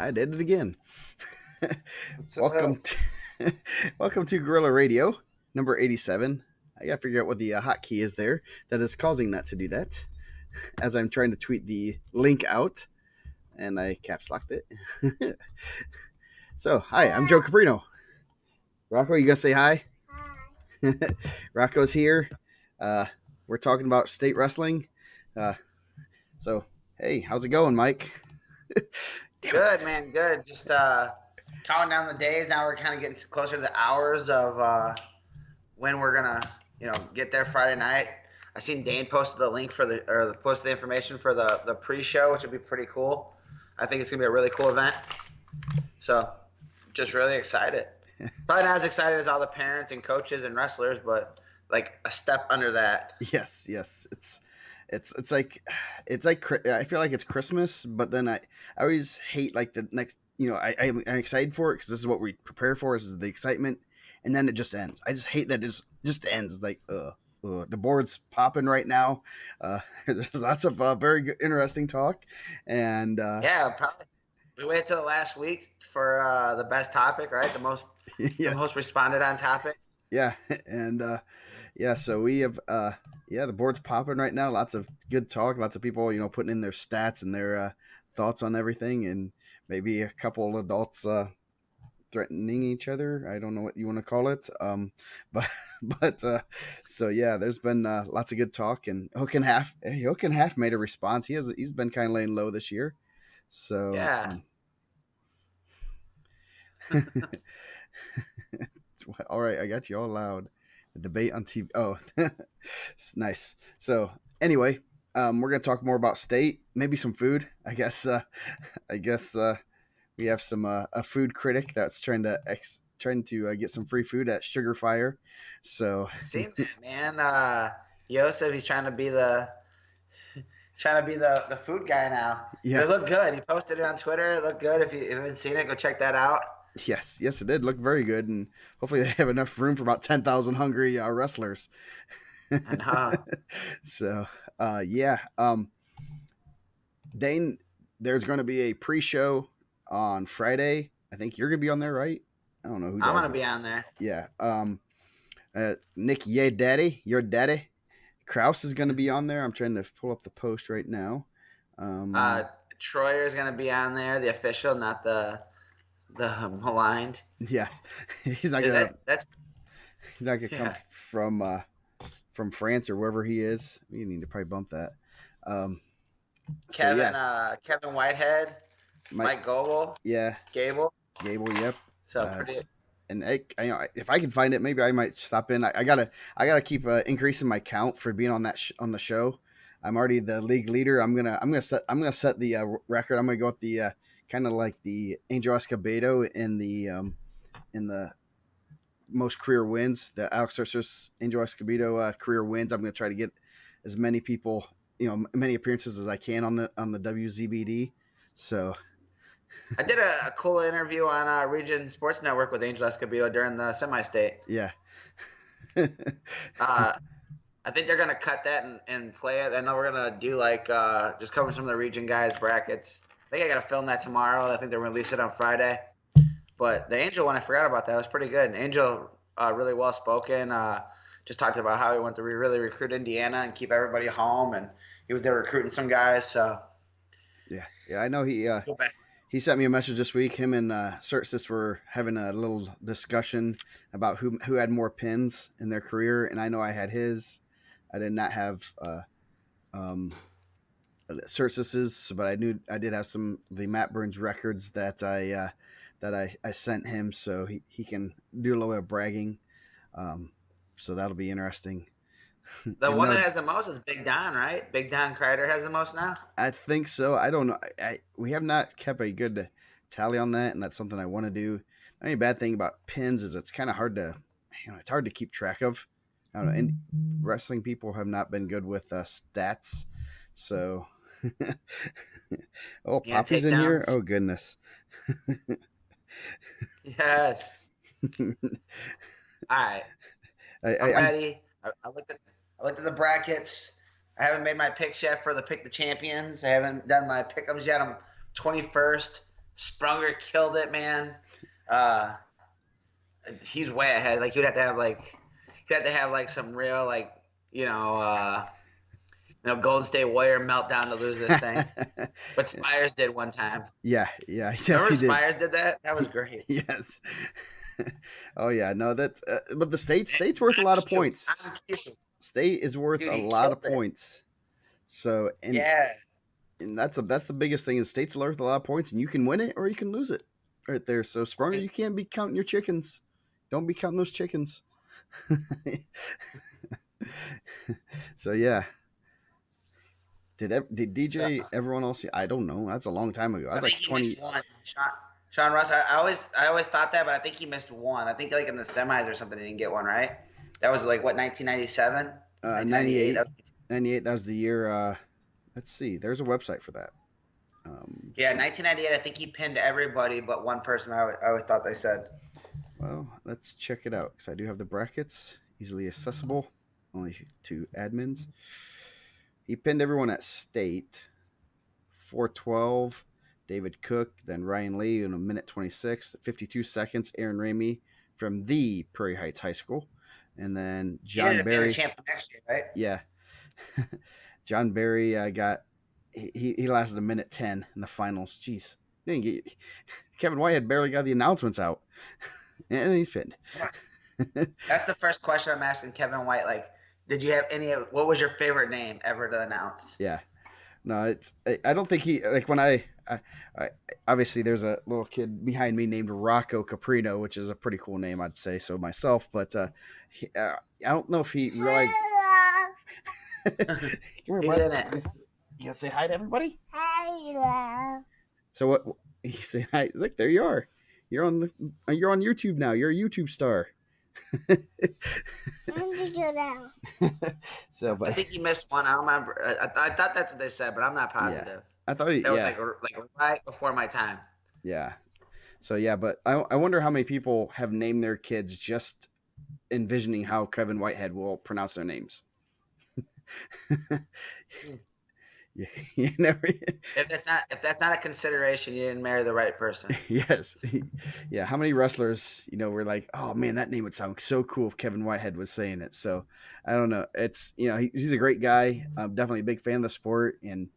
I did it again. What's welcome, up? welcome to Gorilla Radio number 87. I gotta figure out what the hotkey is there that is causing that to do that. As I'm trying to tweet the link out, and I caps locked it. So, hi, I'm Joe Caprino. Rocco, you gonna say hi? Rocco's here. Uh, we're talking about state wrestling. Uh, so, hey, how's it going, Mike? Damn it. Good, man. Good. Just counting down the days. Now we're kind of getting closer to the hours of when we're gonna, get there Friday night. I seen Dane posted the link for posted the information for the pre-show, which would be pretty cool. I think it's gonna be a really cool event. So, just really excited. Probably not as excited as all the parents and coaches and wrestlers, but like a step under that. Yes. It's like I feel like it's Christmas, but then I always hate like the next. I'm excited for it because this is what we prepare for. This is the excitement, and then it just ends. I just hate that it just ends. It's like the board's popping right now. There's lots of very good, interesting talk, and Yeah, probably. We waited till the last week for the best topic, right? The yes, most responded on topic. yeah, and yeah. So we have the board's popping right now. Lots of good talk. Lots of people putting in their stats and their thoughts on everything, and maybe a couple of adults threatening each other. I don't know what you want to call it. But so yeah, there's been lots of good talk, and Hook and Half made a response. He's been kind of laying low this year. So Yeah. all right, I got you all loud. The debate on TV. Oh, it's nice. So anyway, we're gonna talk more about state, maybe some food. I guess we have some a food critic that's trying to get some free food at Sugar Fire. So I seen that, man. Yosef, he's trying to be the food guy now. But yeah, it looked good. He posted it on Twitter. It looked good. If you haven't seen it, go check that out. yes, it did look very good, and hopefully they have enough room for about 10,000 hungry wrestlers. And So yeah, Dane, there's going to be a pre-show on Friday. I think you're going to be on there, right? I don't know who's I'm all. gonna be on there. Yeah. Nick, your daddy, Kraus is going to be on there. I'm trying to pull up the post right now. Uh, Troyer is gonna be on there, the official, not the maligned. Yes, he's not Is gonna that's he's not gonna come yeah. from France or wherever he is. We need to probably bump that. Um, so Kevin yeah, Kevin Whitehead, Mike, Mike Goble, yeah, Gable. Gable, yep. So pretty. And if I can find it, maybe I might stop in. I gotta keep increasing my count for being on on the show. I'm already the league leader. I'm gonna set the record. I'm gonna go with the kind of like the Angel Escobedo in the most career wins. The Alex Cerceris Angel Escobedo career wins. I'm gonna try to get as many people, many appearances as I can on the WZBD. So I did a cool interview on Region Sports Network with Angel Escobedo during the semi-state. yeah. Uh, I think they're gonna cut that and play it. I know we're gonna do like just cover some of the region guys brackets. I think I gotta film that tomorrow. I think they're gonna release it on Friday. But the Angel one, I forgot about that. It was pretty good. Angel, really well spoken. Just talked about how he wanted to really recruit Indiana and keep everybody home, and he was there recruiting some guys. So Yeah. I know he sent me a message this week. Him and Certsis were having a little discussion about who had more pins in their career, and I know I had his. I did not have Cercis's, but I knew I did have some the Matt Burns records that I sent him, so he can do a little bit of bragging. So that'll be interesting. the And one that no, has the most is Big Don, right? Big Don Kreider has the most now. I think so. I don't know. We have not kept a good tally on that, and that's something I want to do. The only bad thing about pins is it's kind of hard to, it's hard to keep track of. I don't know. And wrestling people have not been good with stats, so. Oh, Yeah, Poppy's in here. takedowns. Oh goodness. Yes. All right. I'm I'm ready. I looked at the brackets. I haven't made my picks yet for the pick the champions. I haven't done my pick'ems yet. I'm 21st, Sprunger killed it, man. Uh, he's way ahead. Like you'd have to have like some real like you know uh, Golden State Warrior meltdown to lose this thing. But Spires did one time. Yeah, yes, Remember he did. Spires did that? That was great. Yes. Oh yeah, no, that's but the state's worth a lot of points. I'm cute. State is worth Dude, a he lot of killed it. points. So Yeah. and that's the biggest thing is state's worth a lot of points, and you can win it or you can lose it right there. So Sprunger, you can't be counting your chickens. Don't be counting those chickens. So yeah, did So, DJ everyone else? I don't know. That's a long time ago. I That's think like he 20. missed one. Sean Ross. I always thought that, but I think he missed one. I think like in the semis or something, he didn't get one right. That was like what 1997, 1998. 98, 98. That was the year. Let's see. There's a website for that. Yeah, 1998. I think he pinned everybody but one person. I always thought they said. Well, let's check it out because I do have the brackets easily accessible, only to admins. He pinned everyone at state. 412, David Cook, then Ryan Lee in a minute 26, 52 seconds, Aaron Ramey from the Prairie Heights High School. And then He ended John up being a Barry. champ the next year, right? Yeah. John Barry got, he lasted a minute 10 in the finals. Jeez. Didn't get, Kevin Whitehead barely got the announcements out. And he's pinned. That's the first question I'm asking Kevin White. Like, did you have any? What was your favorite name ever to announce? Yeah. No, it's. I don't think he like when I obviously there's a little kid behind me named Rocco Caprino, which is a pretty cool name, I'd say so myself. But I don't know if he realized. Come here, He's bud. in it. You gonna say hi to everybody? Hello. So what? He say hi. Look, there you are. You're on YouTube now. You're a YouTube star. I'm to go down. So, I but think he missed one. I don't remember. I thought that's what they said, but I'm not positive. I thought he. It was Yeah, like right before my time. yeah. So yeah, but I wonder how many people have named their kids just envisioning how Kevin Whitehead will pronounce their names. Yeah, you never. If that's not a consideration, you didn't marry the right person. Yes, yeah. How many wrestlers, were like, "Oh man, that name would sound so cool if Kevin Whitehead was saying it." So I don't know. It's he's a great guy. I'm definitely a big fan of the sport, and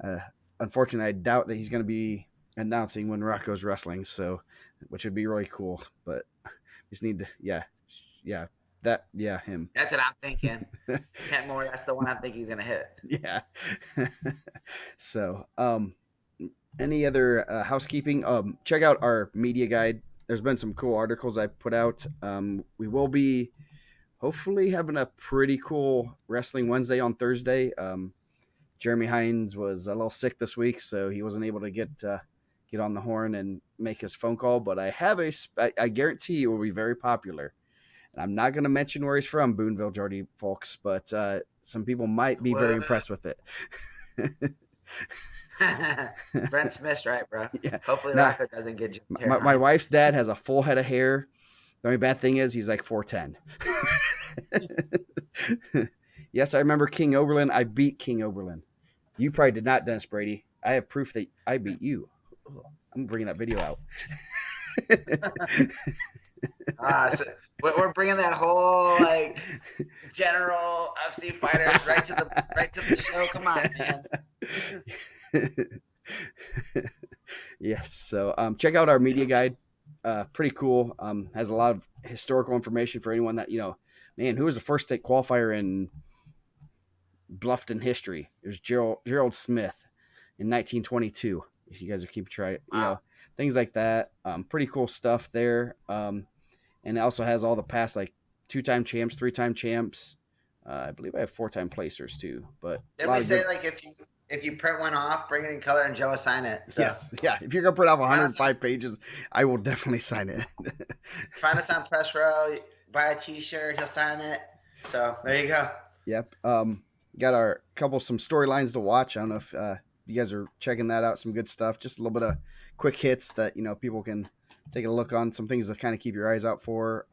uh, unfortunately, I doubt that he's going to be announcing when Rocco's wrestling. So, which would be really cool. But we just need to, him. That's what I'm thinking. Kent Moore, that's the one I think he's gonna hit. Yeah. So, any other housekeeping? Check out our media guide. There's been some cool articles I put out. We will be hopefully having a pretty cool Wrestling Wednesday on Thursday. Jeremy Hines was a little sick this week, so he wasn't able to get on the horn and make his phone call. But I guarantee it will be very popular. And I'm not going to mention where he's from, Boonville, Geordie folks, but some people might be very impressed with it. Brent Smith's right, bro. Yeah. Hopefully Nah, Rocco doesn't get you. my wife's dad has a full head of hair. The only bad thing is he's like 4'10". Yes, I remember King Oberlin. I beat King Oberlin. You probably did not, Dennis Brady. I have proof that I beat you. I'm bringing that video out. So we're bringing that whole like general FC fighters right to the show. Come on, man. Yes. So check out our media guide. Pretty cool. Has a lot of historical information for anyone that man, who was the first state qualifier in Bluffton history? It was Gerald Smith in 1922. If you guys are keeping track, things like that. Pretty cool stuff there. And it also has all the past, like 2-time champs, 3-time champs. I believe I have 4-time placers too. But did we say like if you print one off, bring it in color, and Joe will sign it? So. Yes, yeah. If you're gonna print off 105 pages, I will definitely sign it. Find us on Press Row. Buy a T-shirt, he'll sign it. So there you go. Yep. Got our some storylines to watch. I don't know if you guys are checking that out. Some good stuff. Just a little bit of quick hits that people can take a look on. Some things to kind of keep your eyes out for.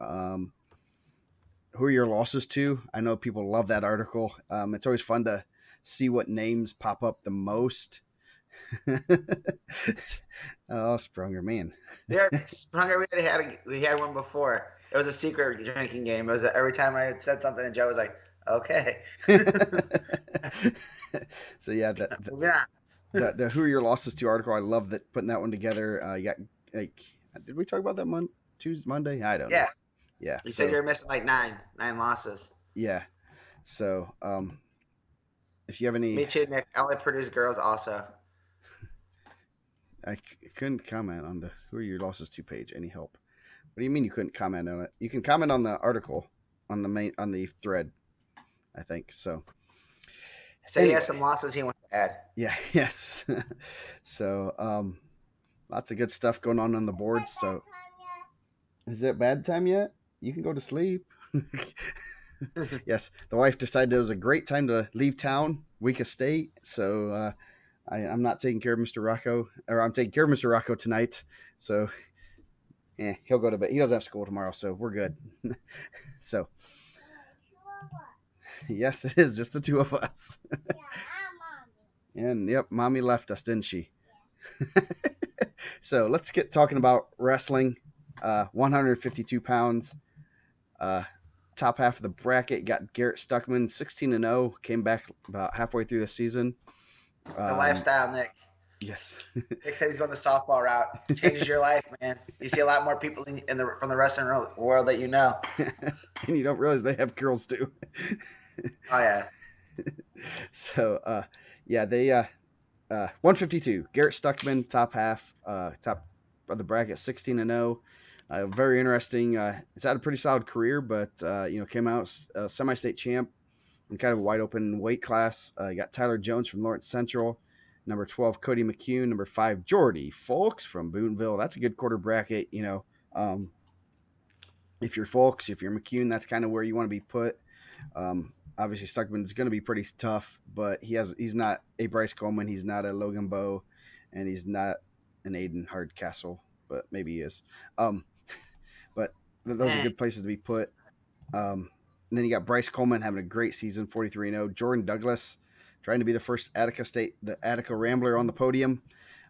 Who are your losses to? I know people love that article. It's always fun to see what names pop up the most. Oh, Sprunger, man. Yeah, Sprunger, we had one before. It was a secret drinking game. It was every time I had said something, and Joe was like, "Okay." So yeah, Moving on. the who are your losses to article. I love that putting that one together. You got like, did we talk about that Tuesday, Monday? I don't know. Yeah, Yeah. you said So you were missing like nine losses. yeah. So if you have any, Me too, Nick. I only produce girls also. couldn't comment on the who are your losses to page. Any help? What do you mean you couldn't comment on it? You can comment on the article on the thread. I think so. So he has some losses he wants to add. Yeah. Yes. So lots of good stuff going on the board. So is it bad time yet? You can go to sleep. Yes, the wife decided it was a great time to leave town, week of state. So I'm not taking care of Mr. Rocco, or I'm taking care of Mr. Rocco tonight. So he'll go to bed. He doesn't have school tomorrow, so we're good. So yes, it is just the two of us. And yep, mommy left us, didn't she? So let's get talking about wrestling. 152 pounds. Top half of the bracket got Garrett Stuckman, 16-0. Came back about halfway through the season. The lifestyle, Nick. Yes. Nick said he's going the softball route. Changes your life, man. You see a lot more people from the wrestling world that you know. And you don't realize they have girls too. Oh yeah. So yeah, they 152. Garrett Stuckman, top half, top of the bracket, 16-0. Very interesting. He's had a pretty solid career, but came out semi-state champ in kind of a wide open weight class. You got Tyler Jones from Lawrence Central, number 12 Cody McCune, number 5 Jordy Folks from Boonville. That's a good quarter bracket. If you're Folks, if you're McCune, that's kind of where you want to be put. Obviously, Stuckman is going to be pretty tough, but he's not a Bryce Coleman, he's not a Logan Bowe, and he's not an Aiden Hardcastle, but maybe he is. But those are good places to be put. And then you got Bryce Coleman having a great season, 43-0. Jordan Douglas trying to be the first the Attica Rambler on the podium.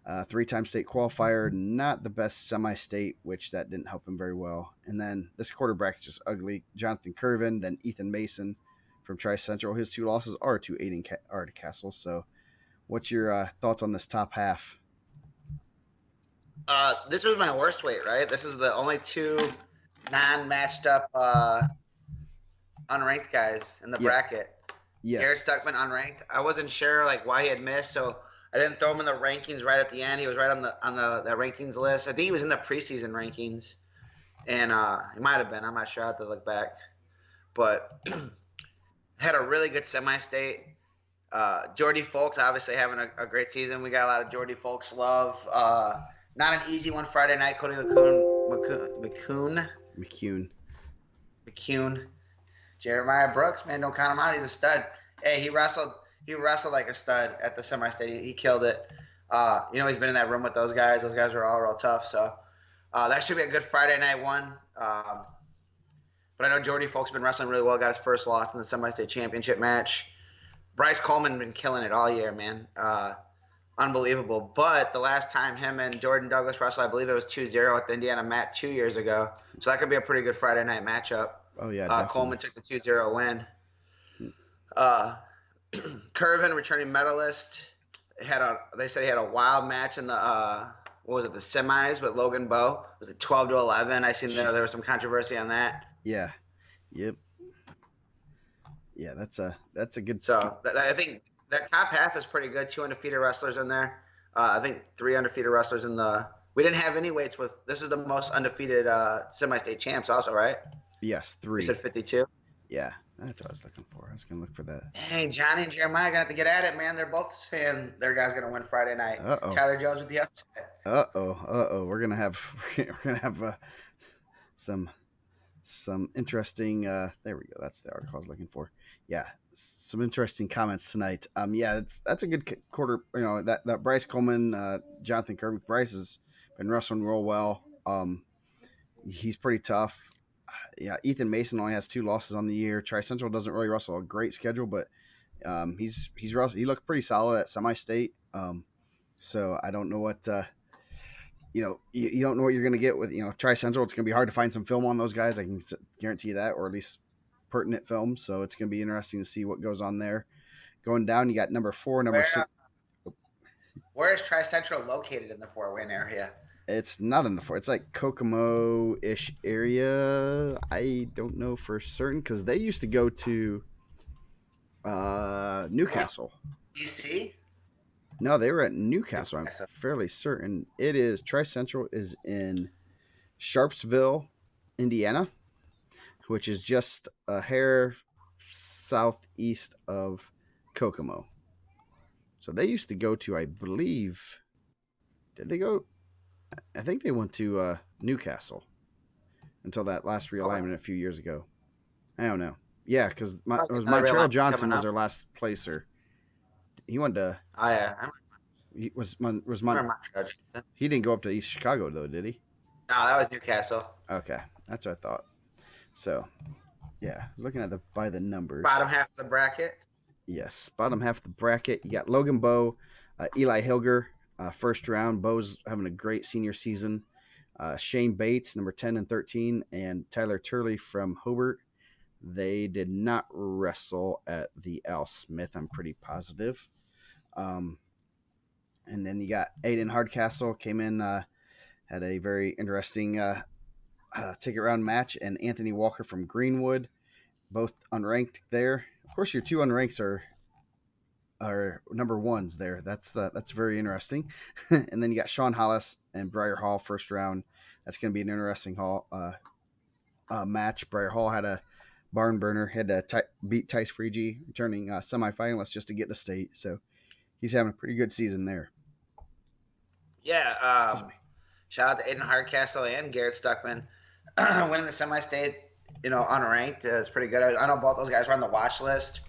3-time state qualifier, not the best semi-state, which that didn't help him very well. And then this quarter bracket's just ugly. Jonathan Curvin, then Ethan Mason from Tri Central. His 2 losses are to Aiden Hardcastle. So what's your thoughts on this top half? This was my worst weight, right? This is the only 2 non-matched up unranked guys in the bracket. Yes. Garrett Stuckman unranked. I wasn't sure why he had missed, so I didn't throw him in the rankings right at the end. He was right on the rankings list. I think he was in the preseason rankings, and he might have been. I'm not sure. I have to look back, but had a really good semi-state. Jordy Folks obviously having a great season. We got a lot of Jordy Folks love. Not an easy one Friday night. Cody McCune. Jeremiah Brooks, man, don't count him out. He's a stud. Hey, he wrestled like a stud at the semi-state. He killed it. He's been in that room with those guys. Those guys are all real tough. So that should be a good Friday night one. But I know Jordy Folks been wrestling really well. Got his first loss in the semi-state championship match. Bryce Coleman been killing it all year, man. Unbelievable. But the last time him and Jordan Douglas wrestled, I believe it was 2-0 at the Indiana Mat 2 years ago. So that could be a pretty good Friday night matchup. Oh, yeah. Coleman took the 2-0 win. Curvin, returning medalist, they said he had a wild match in the the semis with Logan Bowe. Was it 12-11? I seen there was some controversy on that. Yeah. Yep. Yeah, that's a good. So I think that top half is pretty good. 2 undefeated wrestlers in there. I think 3 undefeated wrestlers in the. We didn't have any weights with. This is the most undefeated semi-state champs, also, right? Yes, 3. You said 52. Yeah, that's what I was looking for. I was gonna look for that. Hey, Johnny and Jeremiah gonna have to get at it, man. They're both saying their guy's gonna win Friday night. Uh-oh. Tyler Jones with the upset. We're gonna have some interesting. There we go. That's the article I was looking for. Yeah, some interesting comments tonight. Yeah, that's a good quarter. That Bryce Coleman, Jonathan Kirby. Bryce has been wrestling real well. He's pretty tough. Yeah, Ethan Mason only has 2 losses on the year. Tri Central doesn't really wrestle a great schedule, but he's wrestled. He looked pretty solid at semi-state. So I don't know what you don't know what you're going to get with Tri Central. It's going to be hard to find some film on those guys. I can guarantee that, or at least pertinent film. So it's going to be interesting to see what goes on there. Going down, you got number 4, number Where 6. where is Tri Central located in the Fort Wayne area? It's not in the 4. It's like Kokomo-ish area. I don't know for certain because they used to go to Newcastle. DC. No, they were at Newcastle. I'm Newcastle. fairly certain. It is Tri Central is in Sharpsville, Indiana, which is just a hair southeast of Kokomo. So they used to go to, I believe, did they go? I think they went to Newcastle until that last realignment a few years ago. I don't know. Yeah, because it was Montreal Johnson was their last placer. He went to. Oh yeah, He was Montreal Johnson. He didn't go up to East Chicago though, did he? No, that was Newcastle. Okay, that's what I thought. So, yeah, I was looking at by the numbers. Bottom half of the bracket. Yes, bottom half of the bracket. You got Logan Bowe, Eli Hilger, first round. Bowe's having a great senior season. Shane Bates, number 10 and 13, and Tyler Turley from Hobart. They did not wrestle at the Al Smith, I'm pretty positive. And then you got Aiden Hardcastle came in, had a very interesting ticket round match, and Anthony Walker from Greenwood, both unranked there. Of course, your two unranks are number ones there. That's very interesting. And then you got Sean Hollis and Briar Hall first round. That's going to be an interesting match. Briar Hall had a barn burner, had to beat Tice Freegee, returning semifinalist just to get to state. So he's having a pretty good season there. Yeah. Shout out to Aiden Hardcastle and Garrett Stuckman winning the semi-state. Unranked is pretty good. I know both those guys were on the watch list.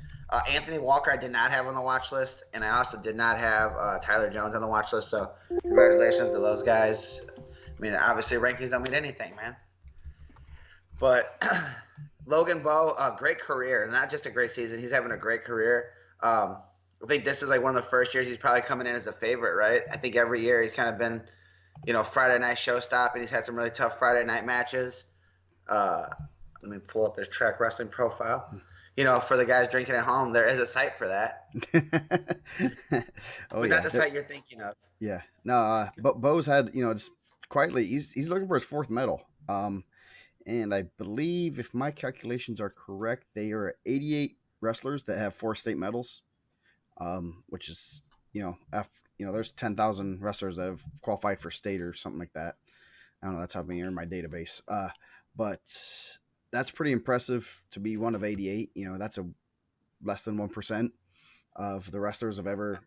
Anthony Walker I did not have on the watch list, and I also did not have Tyler Jones on the watch list. So congratulations to those guys. I mean, obviously rankings don't mean anything, man. But Logan Bowe, great career, not just a great season. He's having a great career. I think this is like one of the first years he's probably coming in as a favorite, right? I think every year he's kind of been, Friday night showstop, and he's had some really tough Friday night matches. Let me pull up his track wrestling profile. For the guys drinking at home, there is a site for that. But not the site you're thinking of. Yeah. No, but Bowe's had, just quietly, he's looking for his fourth medal. And I believe, if my calculations are correct, they are 88 wrestlers that have 4 state medals, which is, there's 10,000 wrestlers that have qualified for state or something like that. I don't know. That's how many are in my database. But that's pretty impressive to be one of 88. That's a less than 1% of the wrestlers have ever,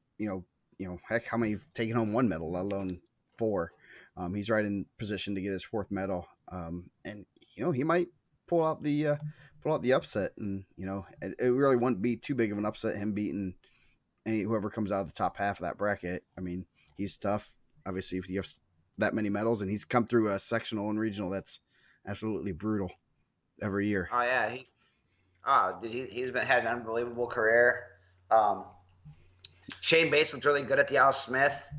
heck, how many have taken home 1 medal, let alone 4. He's right in position to get his 4th medal. And he might pull out the upset, and it really wouldn't be too big of an upset him beating whoever comes out of the top half of that bracket. I mean, he's tough. Obviously, if you have that many medals, and he's come through a sectional and regional that's absolutely brutal every year. Oh yeah, he's had an unbelievable career. Shane Bates looked really good at the Al Smith.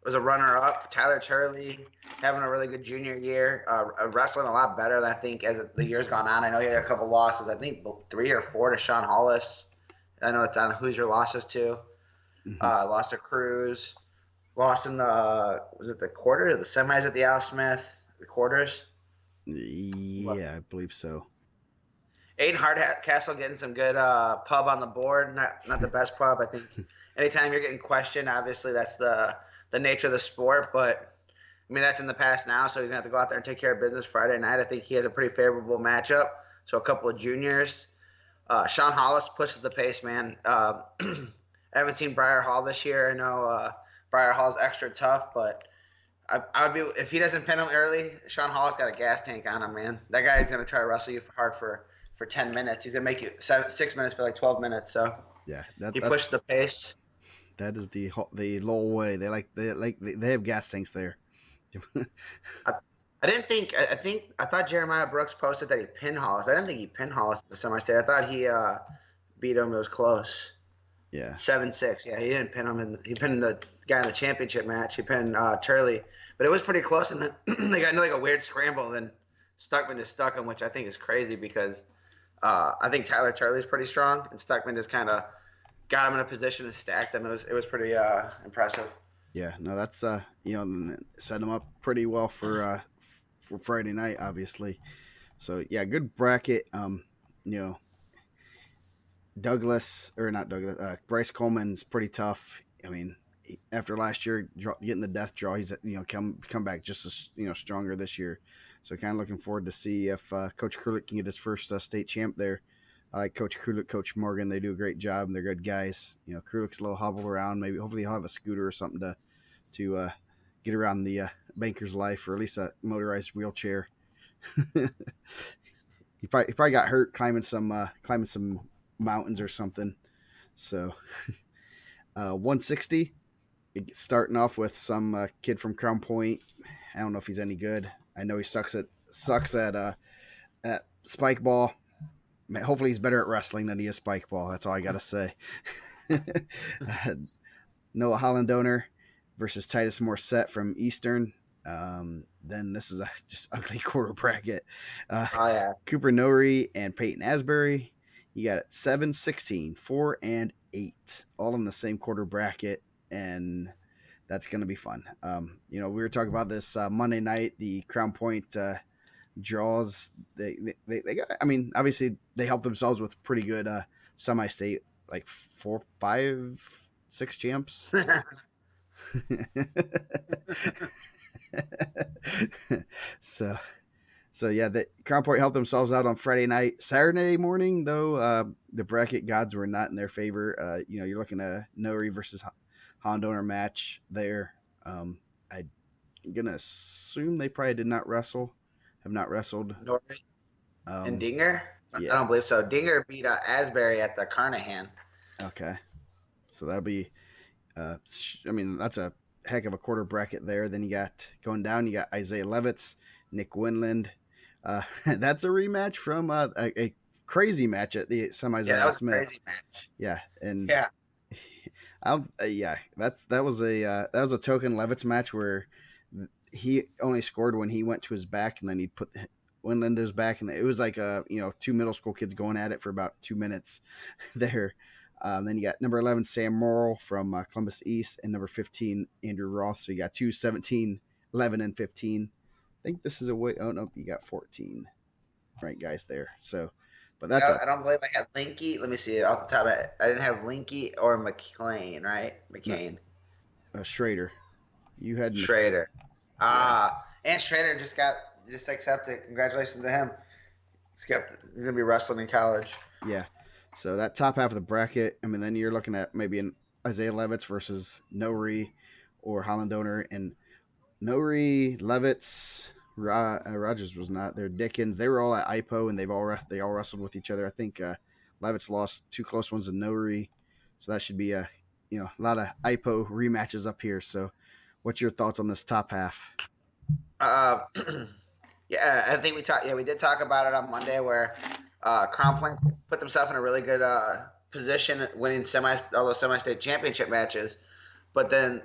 Was a runner-up. Tyler Turley having a really good junior year, wrestling a lot better than I think as the year's gone on. I know he had a couple losses. I think 3 or 4 to Sean Hollis. I know it's on who's your losses to. Lost to Cruz. Lost in the quarters or the semis at the Al Smith? The quarters? Yeah, I believe so. Aiden Hardcastle getting some good pub on the board. Not the best pub. I think anytime you're getting questioned, obviously that's the nature of the sport. But, I mean, that's in the past now, so he's going to have to go out there and take care of business Friday night. I think he has a pretty favorable matchup. So a couple of juniors. Sean Hollis pushes the pace, man. I haven't seen Briar Hall this year. I know Briar Hall's extra tough, but I would be if he doesn't pin him early. Sean Hollis got a gas tank on him, man. That guy is going to try to wrestle you hard for 10 minutes. He's going to make you 6 minutes for like 12 minutes. So yeah, he pushed the pace. That is the Lowell way. They have gas tanks there. I thought Jeremiah Brooks posted that he pinned Hollis. I didn't think he pinned Hollis at the semi-state. I thought he beat him. It was close. Yeah. 7-6. Yeah, he didn't pin him. He pinned the guy in the championship match. He pinned Turley, but it was pretty close. And then they got into like a weird scramble. Then Stuckman just stuck him, which I think is crazy because I think Tyler Turley's pretty strong, and Stuckman just kind of got him in a position and stacked him. It was pretty impressive. Yeah. No, that's set him up pretty well for Friday night, obviously. So yeah, good bracket. You know, Douglas or not Douglas, Bryce Coleman's pretty tough. I mean, after last year getting the death draw, he's come back just as stronger this year. So kind of looking forward to see if Coach Krulik can get his first state champ there. I like Coach Krulik, Coach Morgan. They do a great job, and they're good guys. Krulik's a little hobbled around. Maybe hopefully he'll have a scooter or something to get around the banker's life, or at least a motorized wheelchair. he probably got hurt climbing some mountains or something. So 160, starting off with some kid from Crown Point. I don't know if he's any good. I know he sucks at spike ball. Hopefully he's better at wrestling than he is spike ball. That's all I gotta say. Noah Hollandoner versus Titus Morissette from Eastern. Then this is a just ugly quarter bracket. Cooper Nori and Peyton Asbury. You got 7, 16, 4, and 8, all in the same quarter bracket, and that's going to be fun. We were talking about this Monday night, the Crown Point draws. They got, I mean, obviously they helped themselves with pretty good semi-state, like 4, 5, 6 champs. So yeah, the Crown Point helped themselves out on Friday night. Saturday morning, though, the bracket gods were not in their favor. You're looking at Nori versus Hondoner match there. I'm gonna assume they probably did not wrestle, have not wrestled. Nori and Dinger? Yeah. I don't believe so. Dinger beat Asbury at the Carnahan. Okay, so that'll be. That's a heck of a quarter bracket there. Then you got going down. You got Isaiah Levitz, Nick Winland. That's a rematch from a crazy match at the semis. Yeah, that was a crazy match. Yeah, and yeah, that was a token Levitz match where he only scored when he went to his back, and then he put Winland to his back, and it was like two middle school kids going at it for about 2 minutes there. Then you got number 11 Sam Morrill from Columbus East, and number 15 Andrew Roth. So you got 2, 17, 11, and 15. I think this is a way. Oh no, you got 14, right, guys there. So, but that's. I don't believe I had Linky. Let me see off the top of it. I didn't have Linky or McClain, right? McCain. No. Schrader. You had Schrader. And Schrader just accepted. Congratulations to him. He's gonna be wrestling in college. Yeah. So that top half of the bracket. I mean, then you're looking at maybe an Isaiah Levitz versus Nori or Hollandoner, and Nori, Levitz, Rogers was not there. Dickens, they were all at IPO, and they all wrestled with each other. I think Levitz lost 2 close ones to Nori, so that should be a lot of IPO rematches up here. So, what's your thoughts on this top half? Yeah, I think we did talk about it on Monday where Crown Point put themselves in a really good position, winning all those semi-state championship matches, but then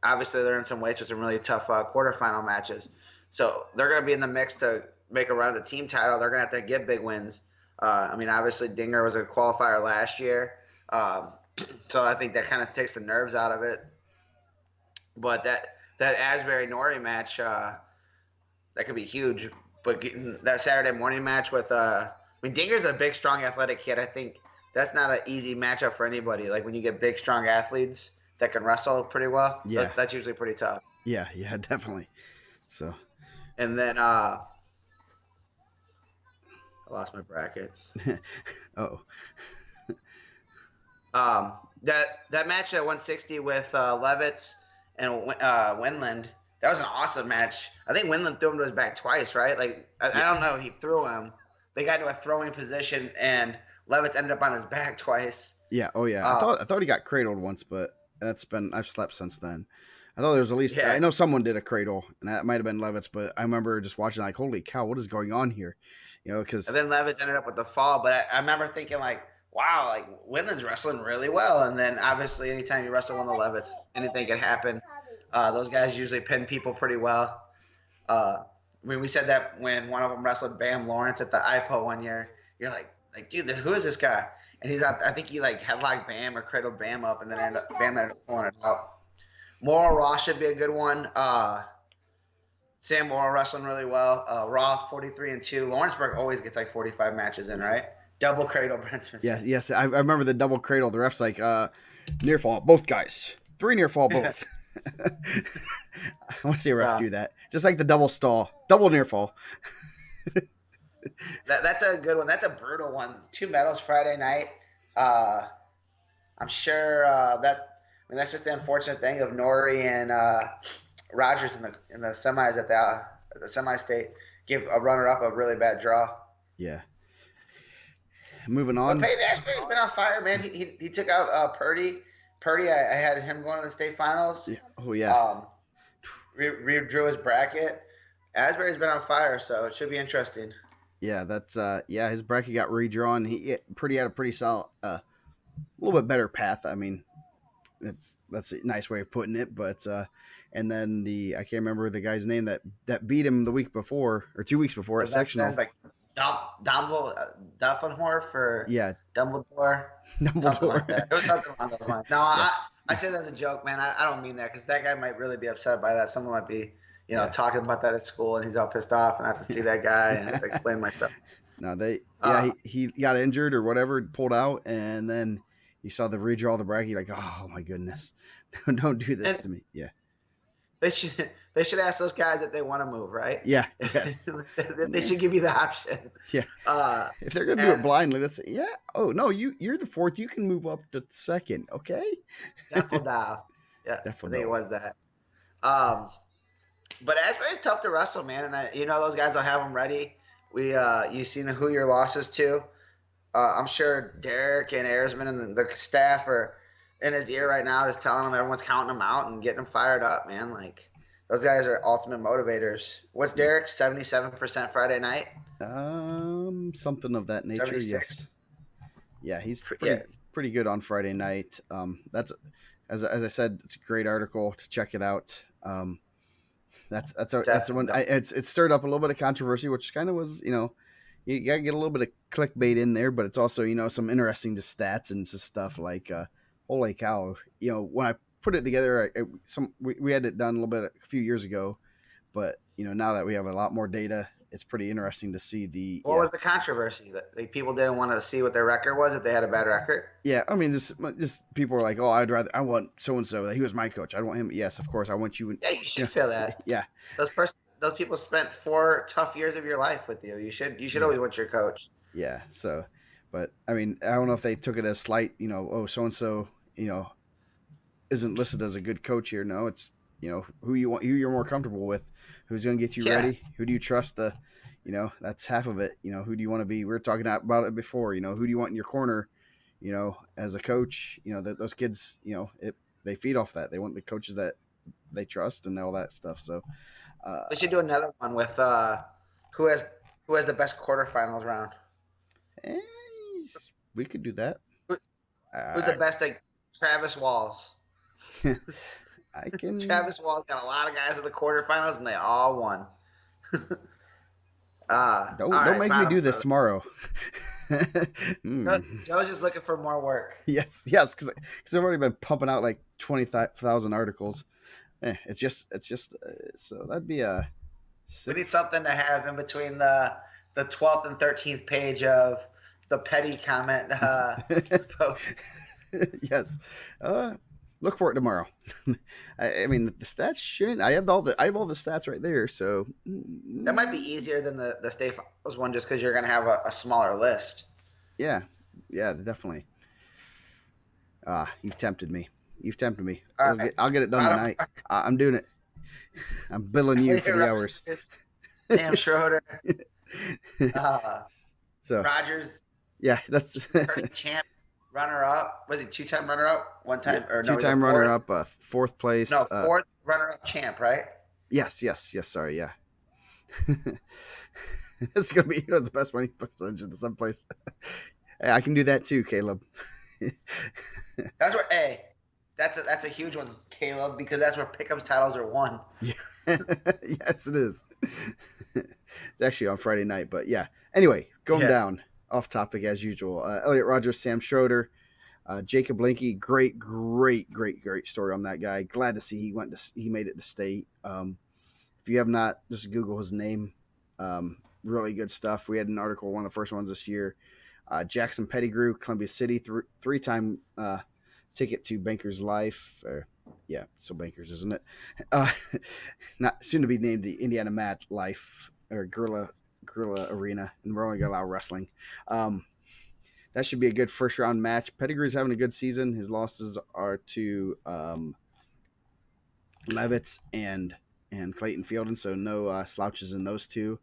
obviously they're in some ways with some really tough quarterfinal matches. So they're going to be in the mix to make a run at the team title. They're going to have to get big wins. Obviously Dinger was a qualifier last year. So I think that kind of takes the nerves out of it. But that Asbury-Nori match, that could be huge. But getting that Saturday morning match with Dinger's a big, strong, athletic kid. I think that's not an easy matchup for anybody. Like when you get big, strong athletes that can wrestle pretty well, that's usually pretty tough. Yeah, definitely. So, and then I lost my bracket. That match at 160 with Levitz and Winland, that was an awesome match. I think Winland threw him to his back twice, right? Like I don't know, he threw him. They got into a throwing position, and Levitz ended up on his back twice. Yeah. Oh yeah. I thought he got cradled once, but I've slept since then. I thought there was at least I know someone did a cradle, and that might have been Levitz, but I remember just watching like, holy cow, what is going on here? Because and then Levitz ended up with the fall. But I remember thinking like, wow, like Woodland's wrestling really well. And then obviously, anytime you wrestle one of the Levitts, anything can happen. Those guys usually pin people pretty well. I mean, we said that when one of them wrestled Bam Lawrence at the IPO one year. You're like, dude, who is this guy? And he's out. I think he like headlocked Bam or cradled Bam up, and then Bam ended up pulling it out. Moral Raw should be a good one. Sam Morrill wrestling really well. Raw 43-2. Lawrenceburg always gets like 45 matches in, right? Double cradle, Brent Smith. Yes. I remember the double cradle. The ref's like, near fall, both guys. 3 near fall, both. I want to see a ref do that. Just like the double stall, double near fall. That's a good one. That's a brutal one. 2 medals Friday night. I'm sure that's just the unfortunate thing of Nori and Rogers in the semis at the semi-state give a runner-up a really bad draw. Yeah. Moving on. But Peyton Ashbury's been on fire, man. He took out Purdy. Purdy, I had him going to the state finals. Yeah. Oh yeah. Redrew his bracket. Asbury's been on fire, so it should be interesting. Yeah, that's his bracket got redrawn. He had a pretty solid, a little bit better path. I mean, that's a nice way of putting it. But and then I can't remember the guy's name that beat him the week before or 2 weeks before at sectional. Like Duffenhorf or Dumbledore. Something like that. It was something along those lines. No, yeah. I say that as a joke, man. I don't mean that because that guy might really be upset by that. Someone might be, talking about that at school and he's all pissed off and I have to see that guy and have to explain myself. No, he got injured or whatever, pulled out, and then you saw the redraw of the bracket. You're like, oh my goodness, don't do this to me. Yeah. They should ask those guys if they want to move, right? Yeah. Yes. They should give you the option. Yeah. If they're gonna do it blindly, let's say, yeah. Oh no, you're the 4th. You can move up to 2nd. Okay. Definitely. Yeah. Definitely. I think it was that. But Asbury's tough to wrestle, man, and those guys will have them ready. You seen who your losses to? I'm sure Derek and Ayersman and the staff are in his ear right now, just telling him everyone's counting him out and getting him fired up, man. Like those guys are ultimate motivators. What's Derek's 77% Friday night? Something of that nature. 76. Yes. Yeah, he's pretty good on Friday night. That's as I said, it's a great article to check it out. That's one. It stirred up a little bit of controversy, which kind of was, you gotta get a little bit of clickbait in there, but it's also, some interesting stats and stuff like, holy cow, when I put it together, we had it done a few years ago, but now that we have a lot more data, it's pretty interesting to see what was the controversy that people didn't want to see what their record was if they had a bad record? Yeah, I mean, just people were like, oh, I want so and so. He was my coach. I want him. Yes, of course, I want you. Yeah, you should feel that. Yeah, those people spent 4 tough years of your life with you. You should always want your coach. Yeah. So, but I mean, I don't know if they took it as slight. Oh, so and so, isn't listed as a good coach here. No, it's who you want, who you're more comfortable with, who's going to get you ready, who do you trust. That's half of it. Who do you want to be? We were talking about it before. Who do you want in your corner? As a coach, those kids, they feed off that. They want the coaches that they trust and all that stuff. So we should do another one with who has the best quarterfinals round. We could do that. Who's the best? Like Travis Walls. I can. Travis Walls got a lot of guys in the quarterfinals, and they all won. Don't make me do this tomorrow. Joe's just looking for more work. Yes, because I've already been pumping out like 20,000 articles. It's just so that'd be a. We need something to have in between the 12th and 13th page of the petty comment post. Yes. Look for it tomorrow. I mean, the stats shouldn't. I have all the stats right there. So that might be easier than the state finals one, just because you're going to have a smaller list. Yeah, definitely. You've tempted me. I'll get it done tonight. I'm doing it. I'm billing you for the hours. Sam Schroeder. So Rogers. Yeah, that's champ. Runner-up. Was he 2-time runner-up? One time? Yeah, 2-time runner-up, 4th place. No, 4th runner-up champ, right? Yes. Sorry, yeah. This is going to be the best winning percentage in some place. I can do that too, Caleb. That's where that's a huge one, Caleb, because that's where pickups titles are won. Yeah. Yes, it is. It's actually on Friday night, but yeah. Anyway, going Yeah. down off topic as usual. Elliot Rogers, Sam Schroeder, Jacob Linke. Great story on that guy. Glad to see he made it to state. If you have not, just Google his name. Really good stuff. We had an article, one of the first ones this year. Jackson Pettigrew, Columbia City, three-time ticket to Bankers Life. Yeah, so Bankers, isn't it? Not soon to be named the Indiana Mat Life or Gorilla Arena, and we're only gonna allow wrestling. That should be a good first round match. Pettigrew's having a good season. His losses are to Levitz and Clayton Fielden, so no slouches in those two.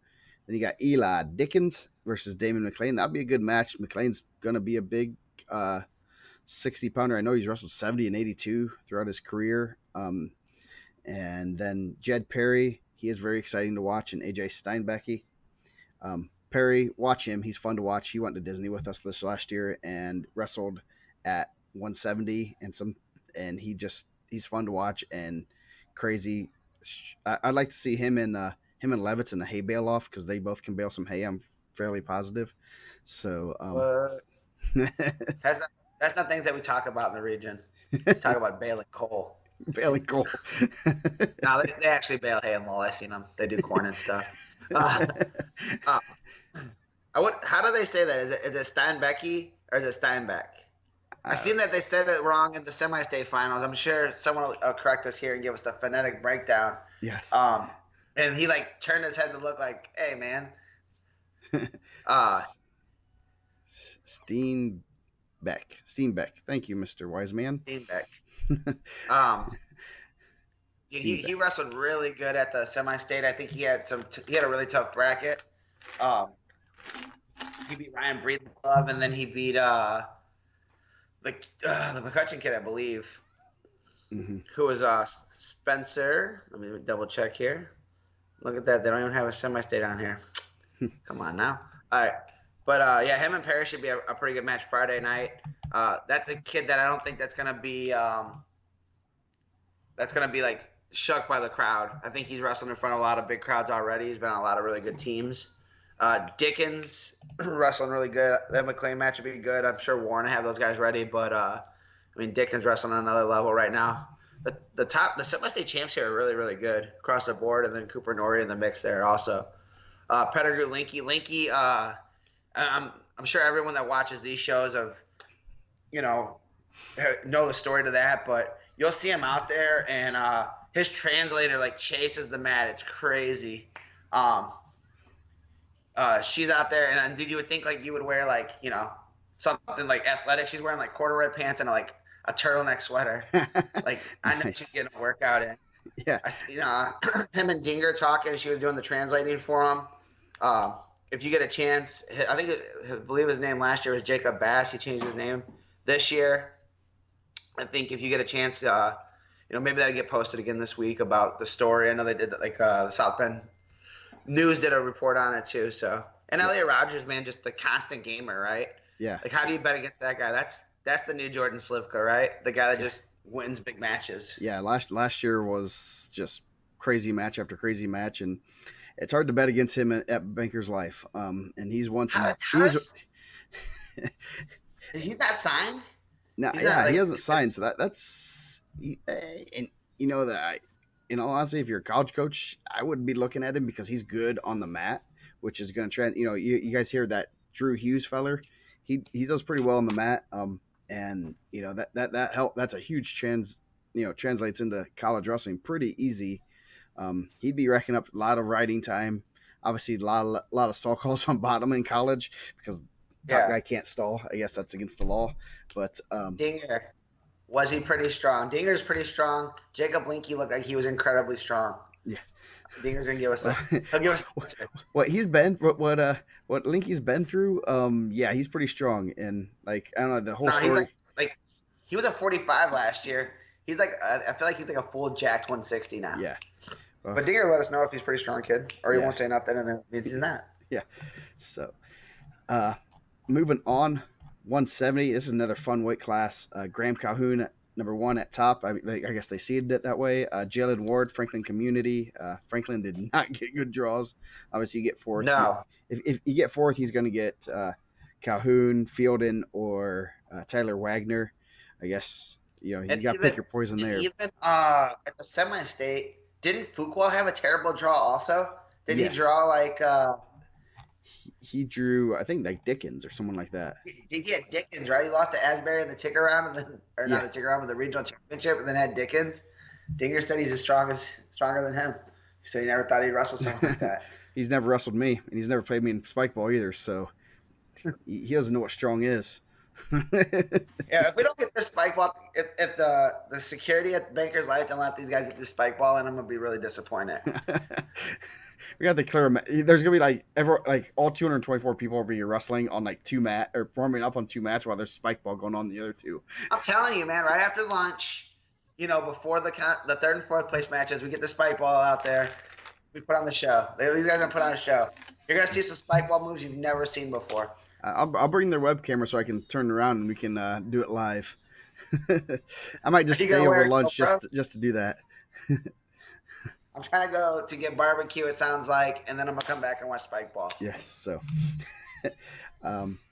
Then you got Eli Dickens versus Damon McLean. That'll be a good match. McLean's gonna be a big 60-pounder. I know he's wrestled 70 and 82 throughout his career. And then Jed Perry, he is very exciting to watch, and AJ Steinbecky. Perry, watch him. He's fun to watch. He went to Disney with us this last year and wrestled at 170 and he's fun to watch and crazy. I'd like to see him and Levitz in the hay bale off because they both can bale some hay. I'm fairly positive. So that's not things that we talk about in the region. We talk about baling coal. Baling coal. No, they actually bale hay in Lowell. I've seen them. They do corn and stuff. How do they say that? Is it Steinbecky or is it Steinbeck? I've seen that they said it wrong in the semi-state finals. I'm sure someone will correct us here and give us the phonetic breakdown. Yes. And he turned his head to look like, "Hey, man." Steenbeck. Thank you, Mr. Wiseman. Steenbeck. He wrestled really good at the semi-state. I think he had a really tough bracket. He beat Ryan Breedlove, and then he beat the McCutcheon kid, I believe, who was Spencer. Let me double check here. Look at that. They don't even have a semi-state on here. Come on now. All right. But, yeah, him and Perry should be a pretty good match Friday night. That's a kid that I don't think that's going to be like shook by the crowd. I think he's wrestling in front of a lot of big crowds already. He's been on a lot of really good teams. Dickens wrestling really good. That McLean match would be good. I'm sure Warren will have those guys ready, but Dickens wrestling on another level right now. The semi-state champs here are really, really good across the board, and then Cooper Norrie in the mix there also. Pettigrew Linke. I'm sure everyone that watches these shows know the story to that, but you'll see him out there, and his translator chases the mat. It's crazy. She's out there, and did you would think you would wear something athletic. She's wearing corduroy pants and a turtleneck sweater. I know Nice. she's getting a workout in. Yeah. I see him and Dinger talking. She was doing the translating for him. If you get a chance, I believe his name last year was Jacob Bass. He changed his name this year. I think if you get a chance, maybe that'll get posted again this week about the story. I know they did the South Bend News did a report on it too. So, and Elliot Rogers, man, just the constant gamer, right? Yeah. How do you bet against that guy? That's the new Jordan Slivka, right? The guy that just wins big matches. Yeah. Last year was just crazy match after crazy match, and it's hard to bet against him at Bankers Life. And he's won some. He's not signed. No, he hasn't signed, so that's and in all honesty, if you're a college coach, I wouldn't be looking at him because he's good on the mat, which is going to trend. You guys hear that Drew Hughes feller? He does pretty well on the mat, and that help. That's a huge translates into college wrestling pretty easy. He'd be racking up a lot of riding time. Obviously, a lot of stall calls on bottom in college because top guy can't stall. I guess that's against the law. But Dinger, was he pretty strong? Dinger's pretty strong. Jacob Linke looked like he was incredibly strong. Yeah, Dinger's gonna give us. He'll give us what he's been, what Linke's been through. Yeah, he's pretty strong, and I don't know the whole story. He's he was a 45 last year. He's I feel like he's a full jacked 160 now. Yeah. But Dinger let us know if he's a pretty strong kid, or he won't say nothing, and then he's not. Yeah. So, moving on, 170. This is another fun weight class. Graham Calhoun, number one at top. I guess they seeded it that way. Jalen Ward, Franklin Community. Franklin did not get good draws. Obviously, you get fourth. No. If you get fourth, he's going to get Calhoun, Fielden, or Tyler Wagner. I guess you got to pick your poison there. Even at the semi-state, didn't Fuqua have a terrible draw also? Did he draw like? He drew, I think, like Dickens or someone like that. He get Dickens, right? He lost to Asbury in the ticker round, and then, or not the ticker round, but the regional championship, and then had Dickens. Dinger said he's stronger than him. He said he never thought he'd wrestle something like that. He's never wrestled me, and he's never played me in spike ball either, so he doesn't know what strong is. Yeah, if we don't get this spike ball, if the security at Bankers Life don't let these guys get this spike ball, and I'm gonna be really disappointed. We got to clear. There's gonna be all 224 people will be wrestling on like warming up on two mats while there's spike ball going on the other two. I'm telling you, man. Right after lunch, before the third and fourth place matches, we get the spike ball out there. We put on the show. These guys are gonna put on a show. You're gonna see some spike ball moves you've never seen before. I'll bring their web camera so I can turn around and we can do it live. I might just stay over lunch just to do that. I'm trying to go to get barbecue, it sounds like, and then I'm going to come back and watch spike ball. Yes, so.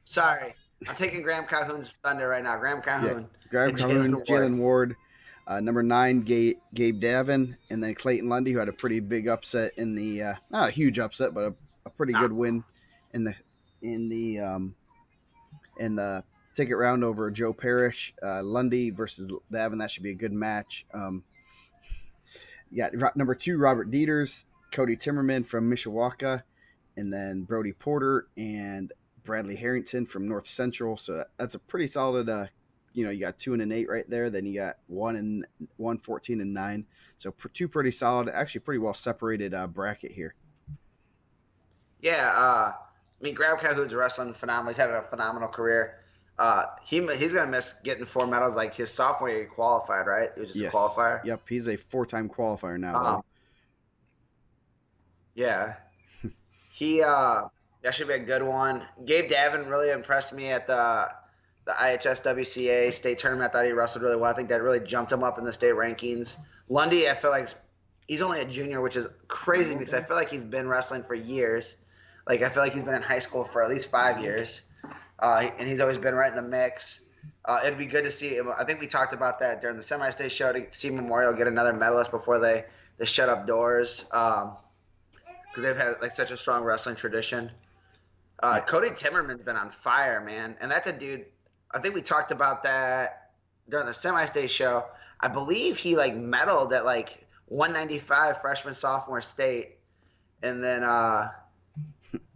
Sorry. I'm taking Graham Calhoun's thunder right now. Graham Calhoun. Yeah, Graham Calhoun, Jalen Ward. Number 9, Gabe Davin, and then Clayton Lundy, who had a pretty big upset in the not a huge upset, but a pretty good win in the ticket round over Joe Parrish. Lundy versus Davin, that should be a good match. Number 2, Robert Dieters, Cody Timmerman from Mishawaka, and then Brody Porter and Bradley Harrington from North Central. So that's a pretty solid. You got 2 and 8 right there. Then you got 1 14 and 9. So 2 pretty solid, actually pretty well separated bracket here. Yeah, Graham Calhoun's wrestling phenomenal. He's had a phenomenal career. He's gonna miss getting 4 medals. Like his sophomore year, he qualified, right? It was just a qualifier. Yep, he's a 4-time qualifier now. Yeah, that should be a good one. Gabe Davin really impressed me at the IHS WCA state tournament. I thought he wrestled really well. I think that really jumped him up in the state rankings. Lundy, I feel like he's only a junior, which is crazy because I feel like he's been wrestling for years. Like I feel like he's been in high school for at least 5 years. And he's always been right in the mix. It'd be good to see him. I think we talked about that during the semi-state show to see Memorial get another medalist before they shut up doors because they've had like such a strong wrestling tradition. Cody Timmerman's been on fire, man. And that's a dude, I think we talked about that during the semi-state show. I believe he like medaled at like 195 freshman sophomore state. And then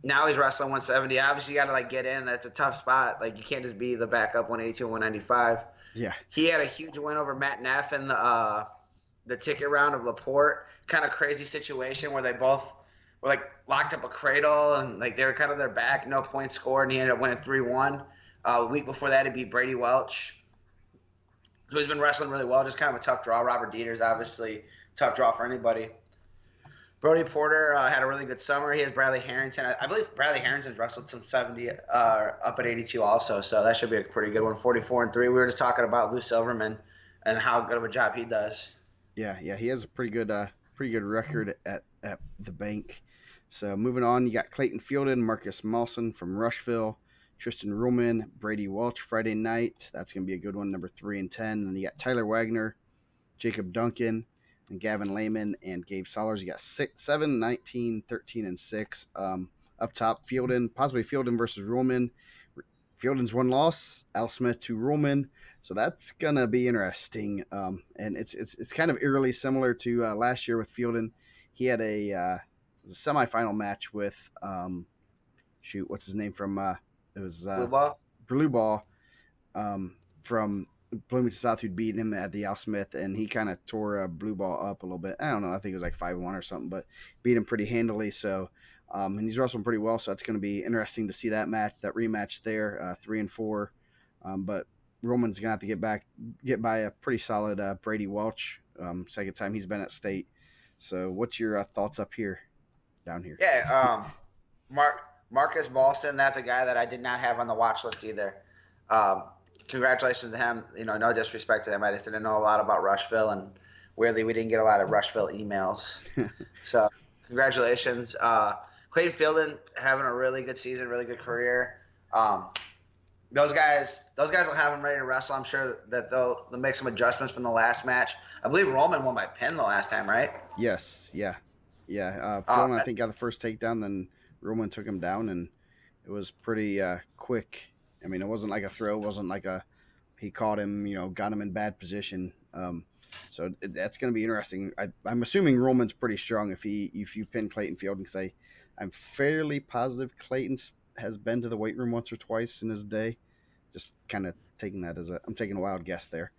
now he's wrestling 170. Obviously, you got to like get in. That's a tough spot. Like you can't just be the backup 182 and 195. Yeah. He had a huge win over Matt Neff in the ticket round of LaPorte. Kind of crazy situation where they both were like locked up a cradle and like they were kind of their back, no points scored, and he ended up winning 3-1. A week before that, he beat Brady Welch. So he's been wrestling really well. Just kind of a tough draw. Robert Dieters, obviously, tough draw for anybody. Brody Porter had a really good summer. He has Bradley Harrington. I believe Bradley Harrington's wrestled some 70 up at 82 also, so that should be a pretty good one. 44-3. We were just talking about Lou Silverman and how good of a job he does. Yeah, he has a pretty good record at the bank. So moving on, you got Clayton Fielden, Marcus Mawson from Rushville, Tristan Ruhlman, Brady Welch Friday night. That's going to be a good one, number 3 and 10. And you got Tyler Wagner, Jacob Duncan, and Gavin Lehman and Gabe Sollers. You got 7, 19, 13, and 6. Up top, possibly Fielden versus Ruhlman. Fielden's 1 loss, Al Smith to Ruhlman. So that's going to be interesting. And it's kind of eerily similar to last year with Fielden. He had a semifinal match with, what's his name from, it was Blue Ball from Bloomington South, who'd beaten him at the Al Smith, and he kind of tore Blue Ball up a little bit. I don't know. I think it was like 5-1 or something, but beat him pretty handily. So, and he's wrestling pretty well. So it's going to be interesting to see that rematch there, 3 and 4. But Roman's going to have to get by a pretty solid Brady Welch. Second time he's been at state. So what's your thoughts down here? Yeah. Marcus Boston, that's a guy that I did not have on the watch list either. Um, Congratulations to him. No disrespect to him. I just didn't know a lot about Rushville, and weirdly, we didn't get a lot of Rushville emails. So, congratulations. Clayton Fielding having a really good season, really good career. Um, those guys will have him ready to wrestle. I'm sure that they'll make some adjustments from the last match. I believe Roman won by pin the last time, right? Yes, yeah. Fielding, I think, got the first takedown, then Roman took him down, and it was pretty quick. I mean, it wasn't like a throw. It wasn't like he caught him, got him in bad position. That's going to be interesting. I'm assuming Roman's pretty strong if you pin Clayton Fielding, because I'm fairly positive Clayton has been to the weight room once or twice in his day. Just kind of taking that I'm taking a wild guess there.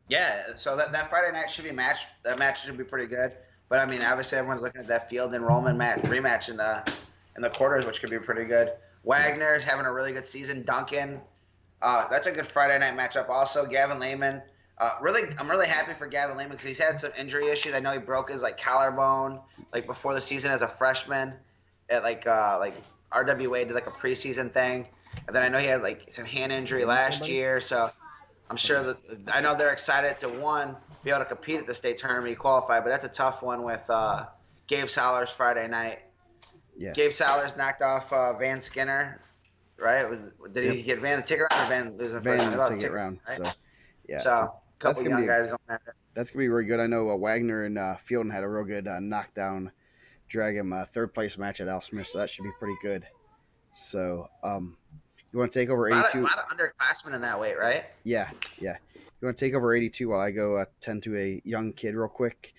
Yeah, so that Friday night should be a match. That match should be pretty good. But I mean, obviously, everyone's looking at that Field and Roman rematch in the quarters, which could be pretty good. Wagner is having a really good season. Duncan, that's a good Friday night matchup. Also, Gavin Lehman. I'm really happy for Gavin Lehman because he's had some injury issues. I know he broke his collarbone before the season as a freshman at RWA did a preseason thing, and then I know he had some hand injury last year. So I'm sure that I know they're excited to be able to compete at the state tournament, qualify, but that's a tough one with Gabe Sowlers Friday night. Yes. Gabe Sowlers knocked off Van Skinner, right? Did he get Van the ticket round or Van lose the first Van the ticket round? Right? So yeah, so a couple young guys going at it. That's gonna be really good. I know Wagner and Fielding had a real good knockdown, drag him third place match at Al Smith, so that should be pretty good. So you want to take over 82? A lot of underclassmen in that weight, right? Yeah. You want to take over 82 while I go tend to a young kid real quick?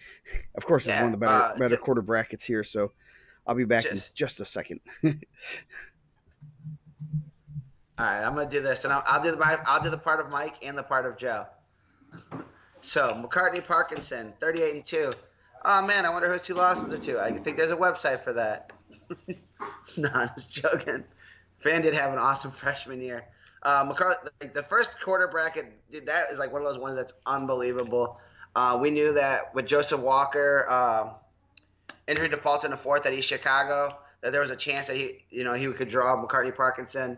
Of course, it's one of the better quarter brackets here, so I'll be back in just a second. All right, I'm gonna do this, and I'll do the part of Mike and the part of Joe. So McCartney Parkinson, 38-2. Oh man, I wonder whose 2 losses are to. I think there's a website for that. No, I'm just joking. Fan did have an awesome freshman year. McCarthy, the first quarter bracket, dude, that is one of those ones that's unbelievable. We knew that with Joseph Walker, injury default in the fourth at East Chicago, that there was a chance that he could draw McCartney Parkinson.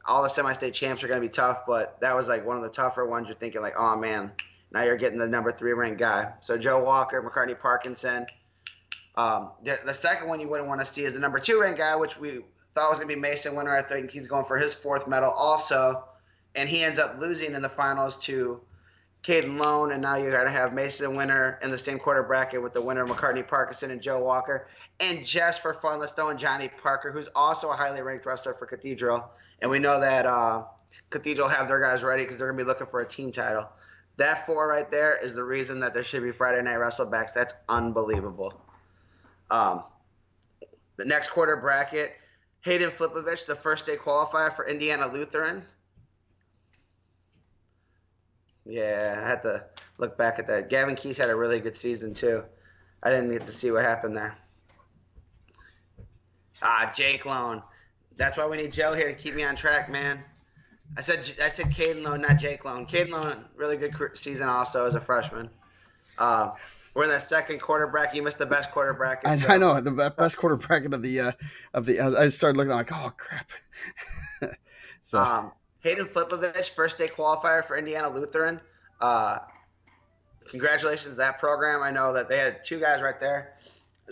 All the semi-state champs are going to be tough, but that was one of the tougher ones. You're thinking oh man, now you're getting the number 3 ranked guy. So Joe Walker, McCartney Parkinson. The second one you wouldn't want to see is the number 2 ranked guy, which we thought was going to be Mason Winter. I think he's going for his 4th medal also, and he ends up losing in the finals to Caden Lone, and now you're going to have Mason Winter in the same quarter bracket with the winner McCartney Parkinson and Joe Walker. And just for fun, let's throw in Johnny Parker, who's also a highly ranked wrestler for Cathedral. And we know that Cathedral have their guys ready because they're going to be looking for a team title. That 4 right there is the reason that there should be Friday Night Wrestlebacks. That's unbelievable. The next quarter bracket, Hayden Flipovich, the first day qualifier for Indiana Lutheran. Yeah, I had to look back at that. Gavin Keys had a really good season, too. I didn't get to see what happened there. Jake Lone. That's why we need Joe here to keep me on track, man. I said Caden Lone, not Jake Lone. Caden Lone, really good season also as a freshman. We're in that second quarter bracket. You missed the best quarter bracket. I know the best quarter bracket of the. I started looking oh crap. Hayden Flipovich, first day qualifier for Indiana Lutheran. Congratulations to that program. I know that they had 2 guys right there.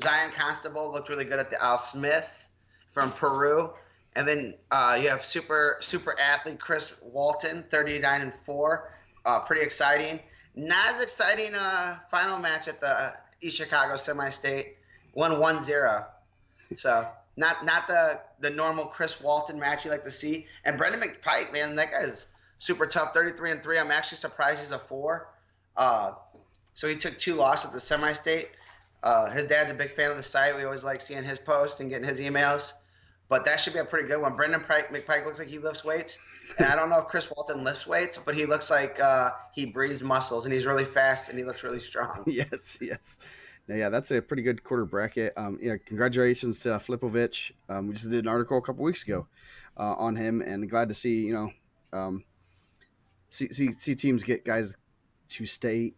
Zion Constable looked really good at the Al Smith from Peru. And then you have super athlete Chris Walton, 39-4. Pretty exciting. Not as exciting final match at the East Chicago Semi-State. 1-1-0. So not the normal Chris Walton match you like to see. And Brendan McPike, man, that guy's super tough, 33-3. I'm actually surprised he's a 4. So he took 2 losses at the Semi-State. His dad's a big fan of the site. We always like seeing his posts and getting his emails. But that should be a pretty good one. Brendan McPike looks like he lifts weights. And I don't know if Chris Walton lifts weights, but he looks like he breathes muscles, and he's really fast, and he looks really strong. Yes. Yeah, that's a pretty good quarter bracket. Congratulations to Flipovich. We just did an article a couple weeks ago on him, and glad to see see teams get guys to state.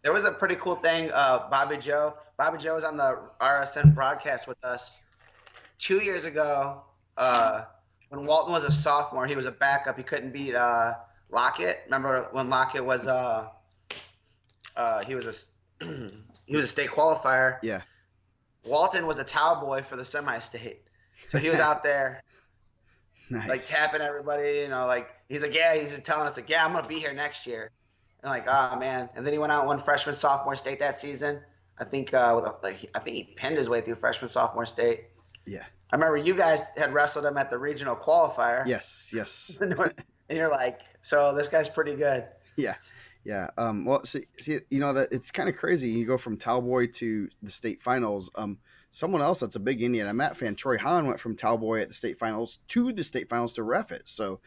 There was a pretty cool thing. Bobby Joe was on the RSN broadcast with us 2 years ago. when Walton was a sophomore, he was a backup. He couldn't beat Lockett. Remember when Lockett was he was a he was a state qualifier. Yeah. Walton was a towel boy for the semi-state, so he was out there Nice. like tapping everybody. You know, like he's like, yeah, he's telling us like, yeah, I'm gonna be here next year. And like, oh man. And then he went out and won freshman sophomore state that season. I think I think he pinned his way through freshman sophomore state. Yeah. I remember you guys had wrestled him at the regional qualifier. Yes. And you're like, so this guy's pretty good. Yeah. Well, see, you know that it's kind of crazy. You go from Talboy to the state finals. Someone else that's a big Indiana Matt fan, Troy Hahn, went from Talboy at the state finals to the state finals to ref it. So,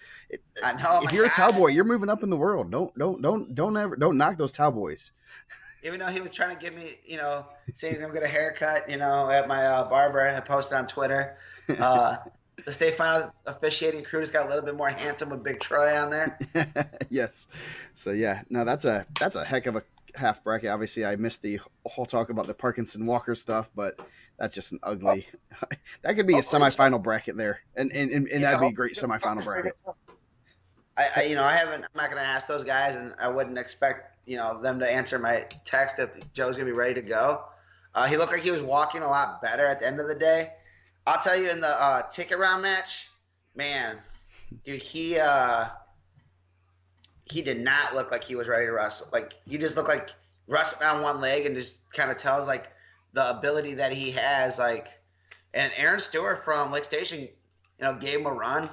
I know, if you're a Talboy, you're moving up in the world. Don't knock those Talboys. Even though he was trying to give me, you know, say he's gonna get a haircut, you know, at my barber, I posted on Twitter. The state finals officiating crew just got a little bit more handsome with Big Troy on there. Yes. So yeah, no, that's a heck of a half bracket. Obviously, I missed the whole talk about the Parkinson Walker stuff, but that's just an ugly. That could be a semifinal bracket there, and that'd be a great semifinal bracket. I'm not gonna ask those guys, and I wouldn't expect them to answer my text if Joe's gonna be ready to go. He looked like he was walking a lot better at the end of the day. I'll tell you, in the ticket round match, man, dude, he did not look like he was ready to wrestle. Like, he just looked like wrestling on one leg, and just kind of tells like the ability that he has. Like, and Aaron Stewart from Lake Station, gave him a run.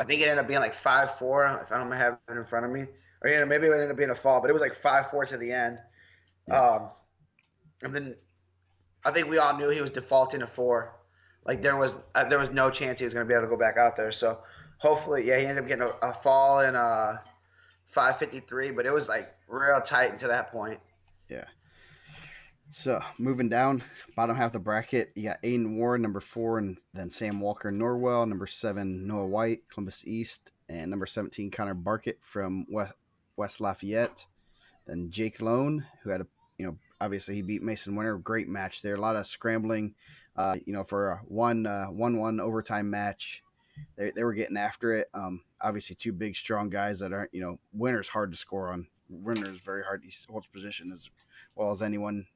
I think it ended up being like 5-4. If I don't have it in front of me, or maybe it ended up being a fall, but it was like 5-4 to the end. Yeah. And then I think we all knew he was defaulting to 4. Like, there was no chance he was going to be able to go back out there. So hopefully, he ended up getting a fall in 5:53, but it was like real tight until that point. Yeah. So moving down, bottom half of the bracket, you got Aiden Warren, number 4, and then Sam Walker Norwell, number 7, Noah White, Columbus East, and number 17, Connor Barkett from West Lafayette. Then Jake Lone, who had obviously he beat Mason Winter. Great match there. A lot of scrambling, for a 1-1 overtime match. They were getting after it. Obviously, two big, strong guys that aren't, Winter's hard to score on. Winter's very hard. He holds position as well as anyone.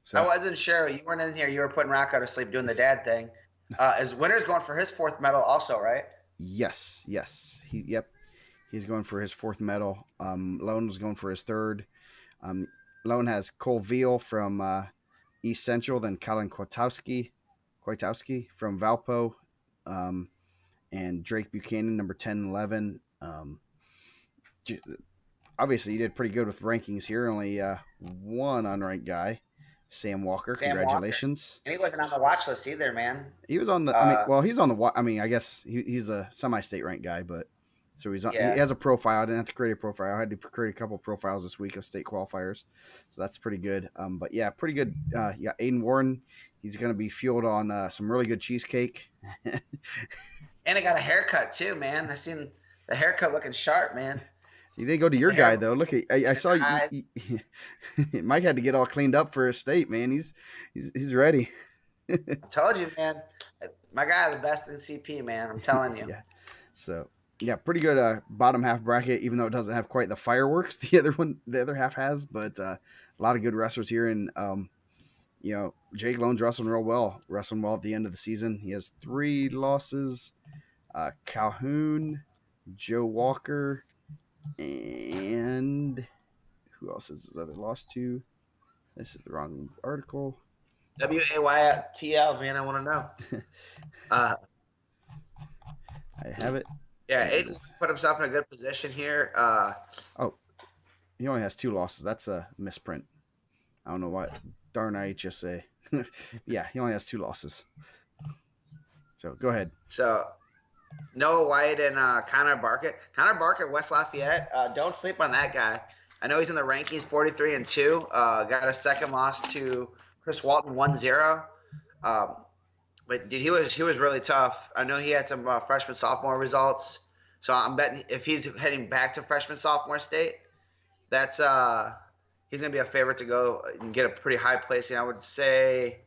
So I wasn't sure. You weren't in here. You were putting Rocco to sleep doing the dad thing. Is Winter's going for his 4th medal also, right? Yes. He's going for his 4th medal. Lone was going for his 3rd. Lone has Cole Veal from East Central, then Colin Kwiatkowski from Valpo, and Drake Buchanan, number 10 and 11. Obviously, you did pretty good with rankings here. Only one unranked guy, Sam Walker. Congratulations. Walker. And he wasn't on the watch list either, man. He was on the. he's on the. I guess he's a semi-state ranked guy, but so he's on. Yeah. He has a profile. I didn't have to create a profile. I had to create a couple profiles this week of state qualifiers, so that's pretty good. But yeah, pretty good. You got Aiden Warren. He's going to be fueled on some really good cheesecake. And I got a haircut too, man. I seen the haircut looking sharp, man. You did go to your guy though. Look, I saw you. Mike had to get all cleaned up for his state, man. He's ready. I told you, man. My guy, the best in CP, man. I'm telling you. Yeah. So yeah, pretty good bottom half bracket. Even though it doesn't have quite the fireworks the other half has, but a lot of good wrestlers here. And Jake Lone's wrestling well at the end of the season. He has 3 losses. Calhoun, Joe Walker. And who else is his other loss to? This is the wrong article. WAYTL, man. I want to know. I have it. Yeah, Aiden put himself in a good position here. He only has 2 losses. That's a misprint. I don't know why. Darn IHSA. Yeah, he only has 2 losses. So go ahead. So Noah White and Connor Barkett. Connor Barkett, West Lafayette. Don't sleep on that guy. I know he's in the rankings, 43-2. Got a 2nd loss to Chris Walton, 1-0. But dude, he was really tough. I know he had some freshman sophomore results. So I'm betting if he's heading back to freshman sophomore state, that's he's gonna be a favorite to go and get a pretty high placing. I would say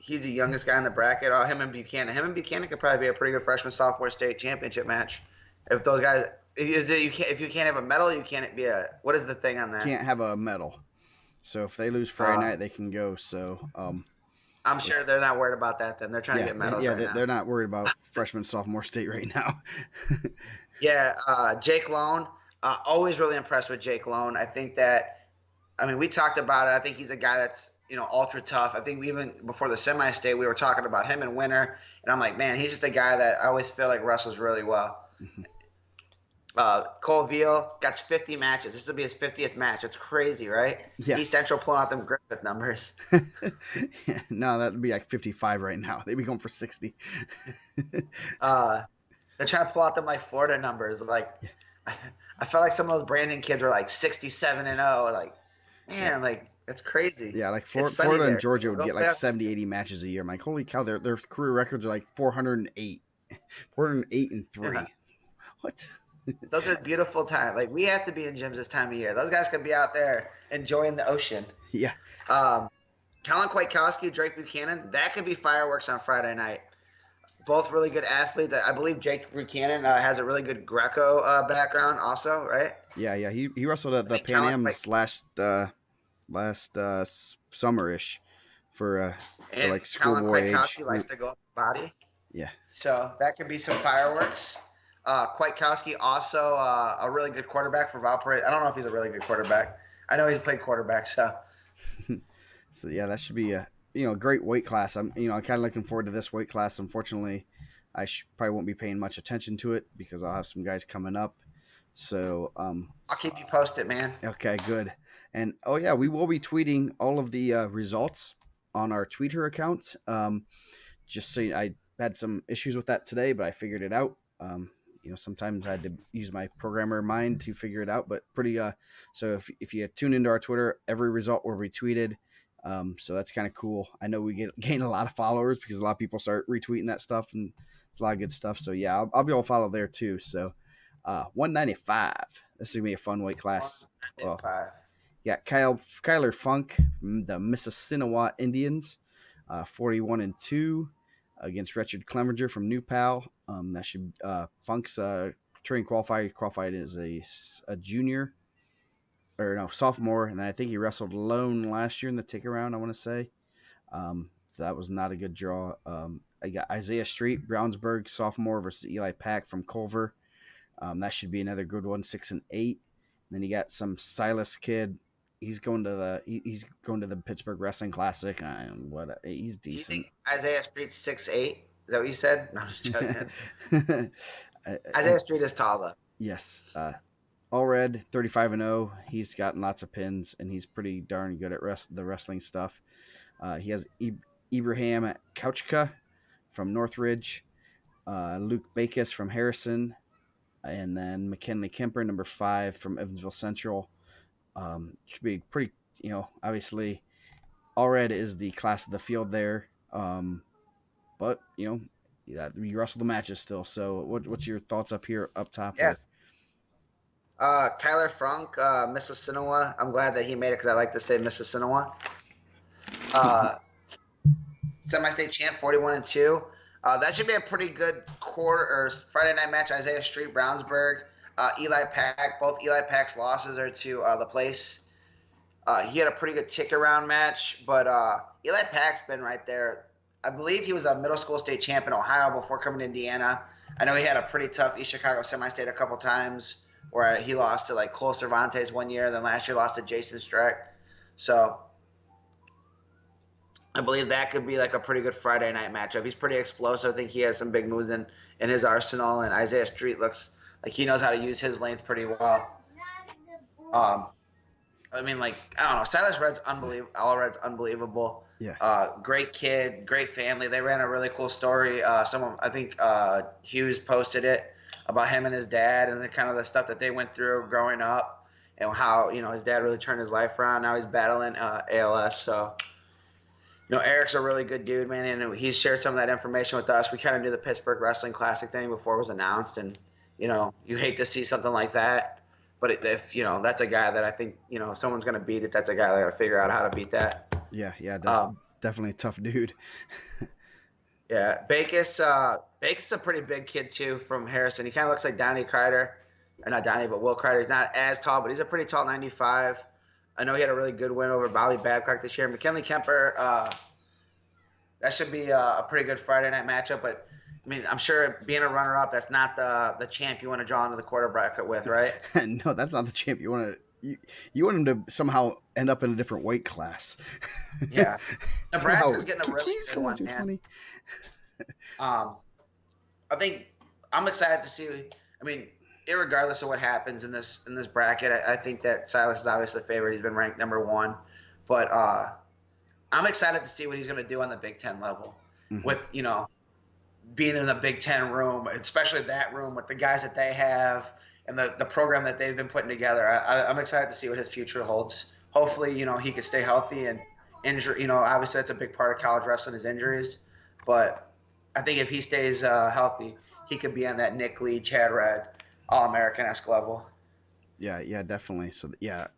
he's the youngest guy in the bracket. Oh, him and Buchanan. Him and Buchanan could probably be a pretty good freshman sophomore state championship match. If those guys, if you can't have a medal, you can't be a. What is the thing on that? Can't have a medal. So if they lose Friday night, they can go. So I'm sure they're not worried about that. Then they're trying to get medals. Yeah, right now. they're not worried about freshman sophomore state right now. Yeah, Jake Lone. Always really impressed with Jake Lone. I think that. I mean, we talked about it. I think he's a guy that's ultra tough. I think we even before the semi-state, we were talking about him in winter, and I'm like, man, he's just a guy that I always feel like wrestles really well. Cole Veal got 50 matches. This will be his 50th match. It's crazy, right? Yeah. East Central pulling out them Griffith numbers. No, that'd be like 55 right now. They'd be going for 60. They're trying to pull out them like Florida numbers. Like, I felt like some of those Brandon kids were like 67-0. Like, man, like that's crazy. Yeah, like Florida and Georgia would get like 70, 80 matches a year. I'm like, holy cow, their career records are like 408, 408-3. Yeah. What? Those are beautiful times. Like, we have to be in gyms this time of year. Those guys could be out there enjoying the ocean. Yeah. Colin Kwiatkowski, Drake Buchanan, that could be fireworks on Friday night. Both really good athletes. I believe Jake Buchanan has a really good Greco background also, right? Yeah. He wrestled at the Pan Am's last summer-ish for like schoolboy age. Kwiatkowski likes to go up the body. Yeah. So that could be some fireworks. Kwiatkowski also a really good quarterback for Valparaiso. I don't know if he's a really good quarterback. I know he's played quarterback, so. So yeah, that should be a great weight class. I'm kind of looking forward to this weight class. Unfortunately, I probably won't be paying much attention to it because I'll have some guys coming up. So I'll keep you posted, man. Okay, good. And we will be tweeting all of the results on our Twitter account. Just so I had some issues with that today, but I figured it out. Sometimes I had to use my programmer mind to figure it out, but pretty. So if you tune into our Twitter, every result will be tweeted. So that's kind of cool. I know we gain a lot of followers because a lot of people start retweeting that stuff, and it's a lot of good stuff. So yeah, I'll be able to follow there too. So 195. This is gonna be a fun weight class. Well, yeah, Kyler Funk from the Mississinewa Indians, 41-2 against Richard Clemenger from New Pal. That should Funk's training qualified as a junior. Or no, sophomore, and then I think he wrestled alone last year in the tick around, I want to say. So that was not a good draw. I got Isaiah Street, Brownsburg, sophomore versus Eli Pack from Culver. That should be another good one, 6-8. And then you got some Silas kid. He's going to the Pittsburgh Wrestling Classic. He's decent. Do you think Isaiah Street's 6'8"? Is that what you said? No, I'm just joking. Isaiah Street is tall though. Yes. Allred, 35-0. He's gotten lots of pins, and he's pretty darn good at the wrestling stuff. He has Ibrahim Couchka from Northridge, Luke Bakis from Harrison, and then McKinley Kemper, number 5 from Evansville Central. Should be pretty, obviously, Allred is the class of the field there. But, you wrestle the matches still. So what's your thoughts up top? Yeah. Kyler Funk, Mississinewa. I'm glad that he made it because I like to say Mississinewa. Semi-state champ, 41-2. That should be a pretty good Friday night match. Isaiah Street, Brownsburg, Eli Pack. Both Eli Pack's losses are to LaPlace. He had a pretty good tick-around match, but Eli Pack's been right there. I believe he was a middle school state champ in Ohio before coming to Indiana. I know he had a pretty tough East Chicago semi-state a couple times, where he lost to like Cole Cervantes one year, then last year lost to Jason Streck. So I believe that could be like a pretty good Friday night matchup. He's pretty explosive. I think he has some big moves in his arsenal, and Isaiah Street looks like he knows how to use his length pretty well. I mean, like, I don't know. Silas Red's unbelievable. Allred's unbelievable. Yeah. Great kid, great family. They ran a really cool story. I think Hughes posted it about him and his dad and the kind of the stuff that they went through growing up and how, his dad really turned his life around. Now he's battling ALS. So, Eric's a really good dude, man. And he's shared some of that information with us. We kind of knew the Pittsburgh Wrestling Classic thing before it was announced. And, you hate to see something like that. But if that's a guy that I think, if someone's going to beat it, that's a guy that got to figure out how to beat that. Yeah, definitely a tough dude. Yeah, Bakis is a pretty big kid too from Harrison. He kind of looks like Donnie Kreider, or not Donnie, but Will Kreider. He's not as tall, but he's a pretty tall 95. I know he had a really good win over Bobby Babcock this year. McKinley Kemper, that should be a pretty good Friday night matchup. But I mean, I'm sure being a runner-up, that's not the champ you want to draw into the quarter bracket with, right? No, that's not the champ. You want him to somehow end up in a different weight class. Yeah, Nebraska's Somehow, getting a really please good go on one, man. 220. I think I'm excited to see. I mean, irregardless of what happens in this bracket, I think that Silas is obviously the favorite. He's been ranked number one, but I'm excited to see what he's going to do on the Big Ten level. Mhm. With being in the Big Ten room, especially that room with the guys that they have and the program that they've been putting together. I'm excited to see what his future holds. Hopefully, he can stay healthy and injury. Obviously that's a big part of college wrestling is injuries, but I think if he stays healthy, he could be on that Nick Lee, Chad Red, All-American-esque level. Yeah, definitely. So yeah,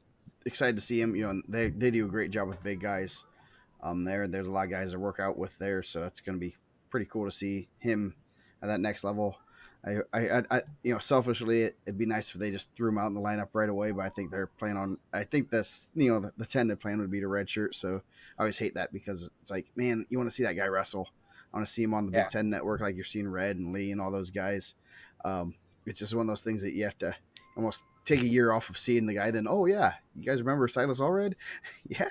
excited to see him. And they do a great job with big guys. There's a lot of guys to work out with there, so it's going to be pretty cool to see him at that next level. I selfishly, it'd be nice if they just threw him out in the lineup right away, but I think they're planning on. I think this, the tentative plan would be to redshirt. So I always hate that because it's like, man, you want to see that guy wrestle. I want to see him on the Big Ten Network, like you're seeing Red and Lee and all those guys. It's just one of those things that you have to almost take a year off of seeing the guy. Then, oh yeah, you guys remember Silas Allred? Yeah,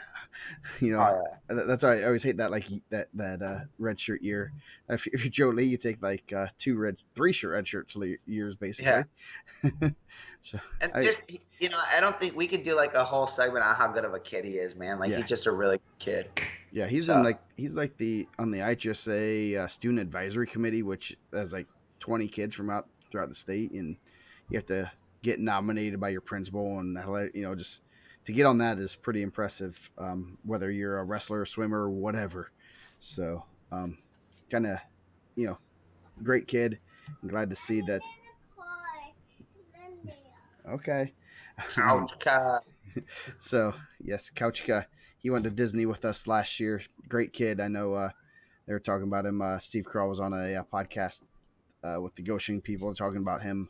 that's why I always hate that. Like that red shirt year. If you're Joe Lee, you take like three red shirts years basically. Yeah. So and I don't think we could do like a whole segment on how good of a kid he is, man. Like he's just a really good kid. Yeah, he's on the IHSA student advisory committee, which has like 20 kids from throughout the state, and you have to get nominated by your principal, and just to get on that is pretty impressive. Whether you're a wrestler, swimmer, whatever. So, kind of, great kid. I'm glad to see that. Okay. Couchka. So yes, Couchka. He went to Disney with us last year. Great kid. I know they were talking about him. Steve Carell was on a podcast with the Goshen people talking about him.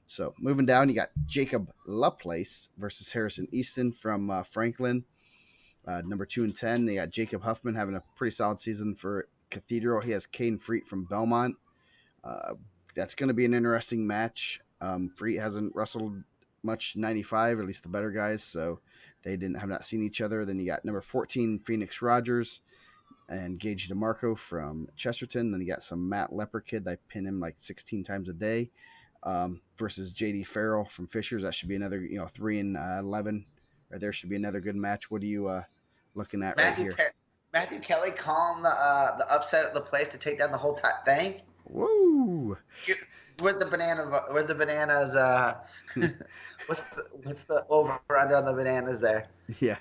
So moving down, you got Jacob Laplace versus Harrison Easton from Franklin. Number 2 and 10. They got Jacob Huffman having a pretty solid season for Cathedral. He has Kane Freet from Belmont. That's going to be an interesting match. Freet hasn't wrestled much 95, or at least the better guys, so they have not seen each other. Then you got number 14, Phoenix Rogers, and Gage DeMarco from Chesterton. Then you got some Matt Lepper kid. I pin him like 16 times a day. Versus JD Farrell from Fishers. That should be another 3 and 11. Or there should be another good match. What are you looking at right here? Matthew Kelly calling the upset at the place to take down the whole thing. Woo! Where's the banana? Where's the bananas? What's the over under on the bananas there? Yeah.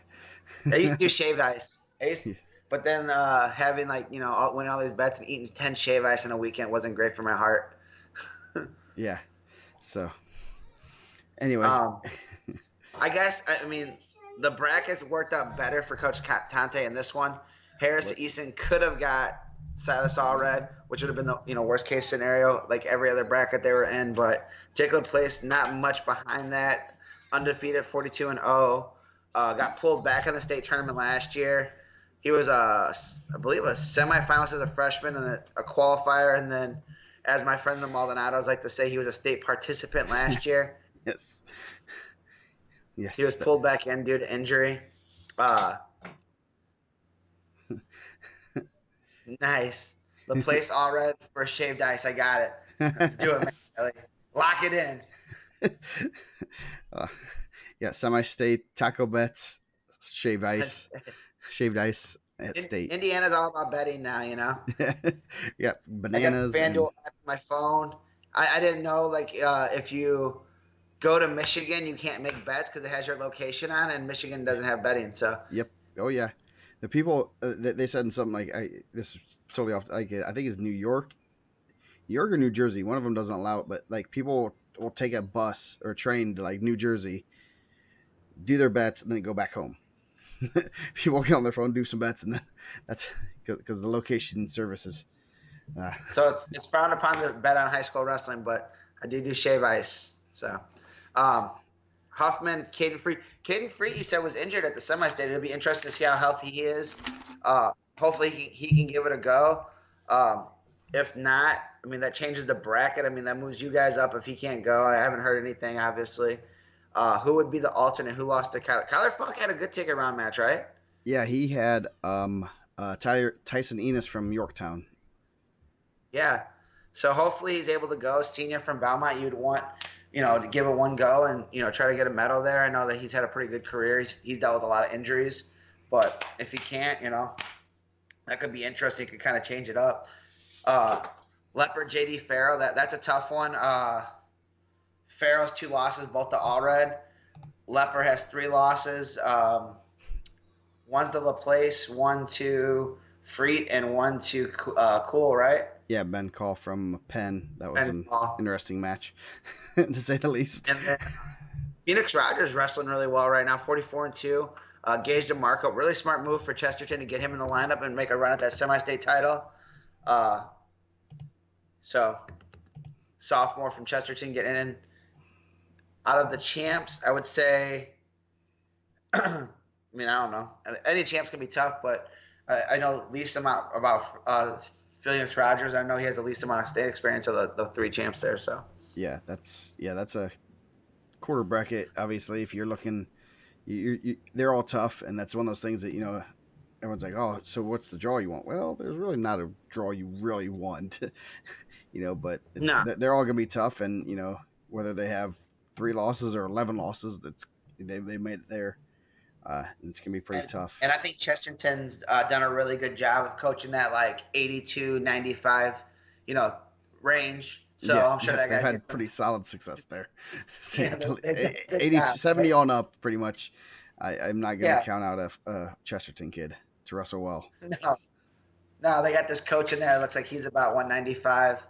I used to do shaved ice. But then having winning all these bets and eating 10 shave ice in a weekend wasn't great for my heart. Yeah. So anyway, I guess the brackets worked out better for Coach Tante in this one. Harris Easton could have got Silas Allred, which would have been the worst case scenario, like every other bracket they were in. But Jacob Place, not much behind that, undefeated, 42-0. Got pulled back in the state tournament last year. He was I believe a semifinalist as a freshman and a qualifier, and then, as my friend the Maldonados like to say, he was a state participant last year. Yes. He was pulled back in due to injury. Nice. The place all red for shaved ice. I got it. Let's do it, man. Lock it in. Yeah, semi-state taco bets, shaved ice at state. Indiana's all about betting now, Yeah, bananas. I got FanDuel app on my phone. I didn't know if you go to Michigan, you can't make bets because it has your location on, and Michigan doesn't have betting. So. Yep. Oh yeah. The people they said in something like this is totally off. Like I think it's New York or New Jersey. One of them doesn't allow it, but like people will take a bus or a train to like New Jersey, do their bets, and then go back home. people get on their phone, do some bets, and then that's because the location services. Uh, So it's frowned upon to bet on high school wrestling, but I do shave ice. So, um, Huffman, Caden Free. Caden Free, you said was injured at the semi-state. It'll be interesting to see how healthy he is. Hopefully he can give it a go. If not, I mean that changes the bracket. I mean that moves you guys up if he can't go. I haven't heard anything, obviously. Who would be the alternate? Who lost to Kyler? Kyler Funk had a good ticket round match, right? yeah, he had Tyson Enos from Yorktown. Yeah. So hopefully he's able to go. Senior from Belmont, you'd want, to give it one go and, try to get a medal there. I know that he's had a pretty good career. He's dealt with a lot of injuries. But if he can't, that could be interesting. It could kind of change it up. Leopard, JD Farrell, that's a tough one. Farrell's 2 losses, both to Allred. Leopard has 3 losses. One's to LaPlace, one to Freet, and one to Cool, right? Yeah, Ben Call from Penn. That was an interesting match, to say the least. And then Phoenix Rogers wrestling really well right now, 44-2. Gage DeMarco, really smart move for Chesterton to get him in the lineup and make a run at that semi-state title. So, sophomore from Chesterton getting in. Out of the champs, I would say, I don't know. Any champs can be tough, but I know least amount about Phoenix Rogers. I know he has the least amount of state experience of the 3 champs there. So yeah, that's a quarter bracket. Obviously, if you're looking, they're all tough, and that's one of those things that everyone's like, oh, so what's the draw you want? Well, there's really not a draw you really want, but they're all gonna be tough, and whether they have 3 losses or 11 losses, they made it there. It's gonna be pretty tough. And I think Chesterton's done a really good job of coaching that 82-95, range. So yes, I'm sure that they've had pretty solid success there. 70 on up, pretty much. I'm not gonna count out a Chesterton kid to wrestle well. No, they got this coach in there. It looks like he's about 195.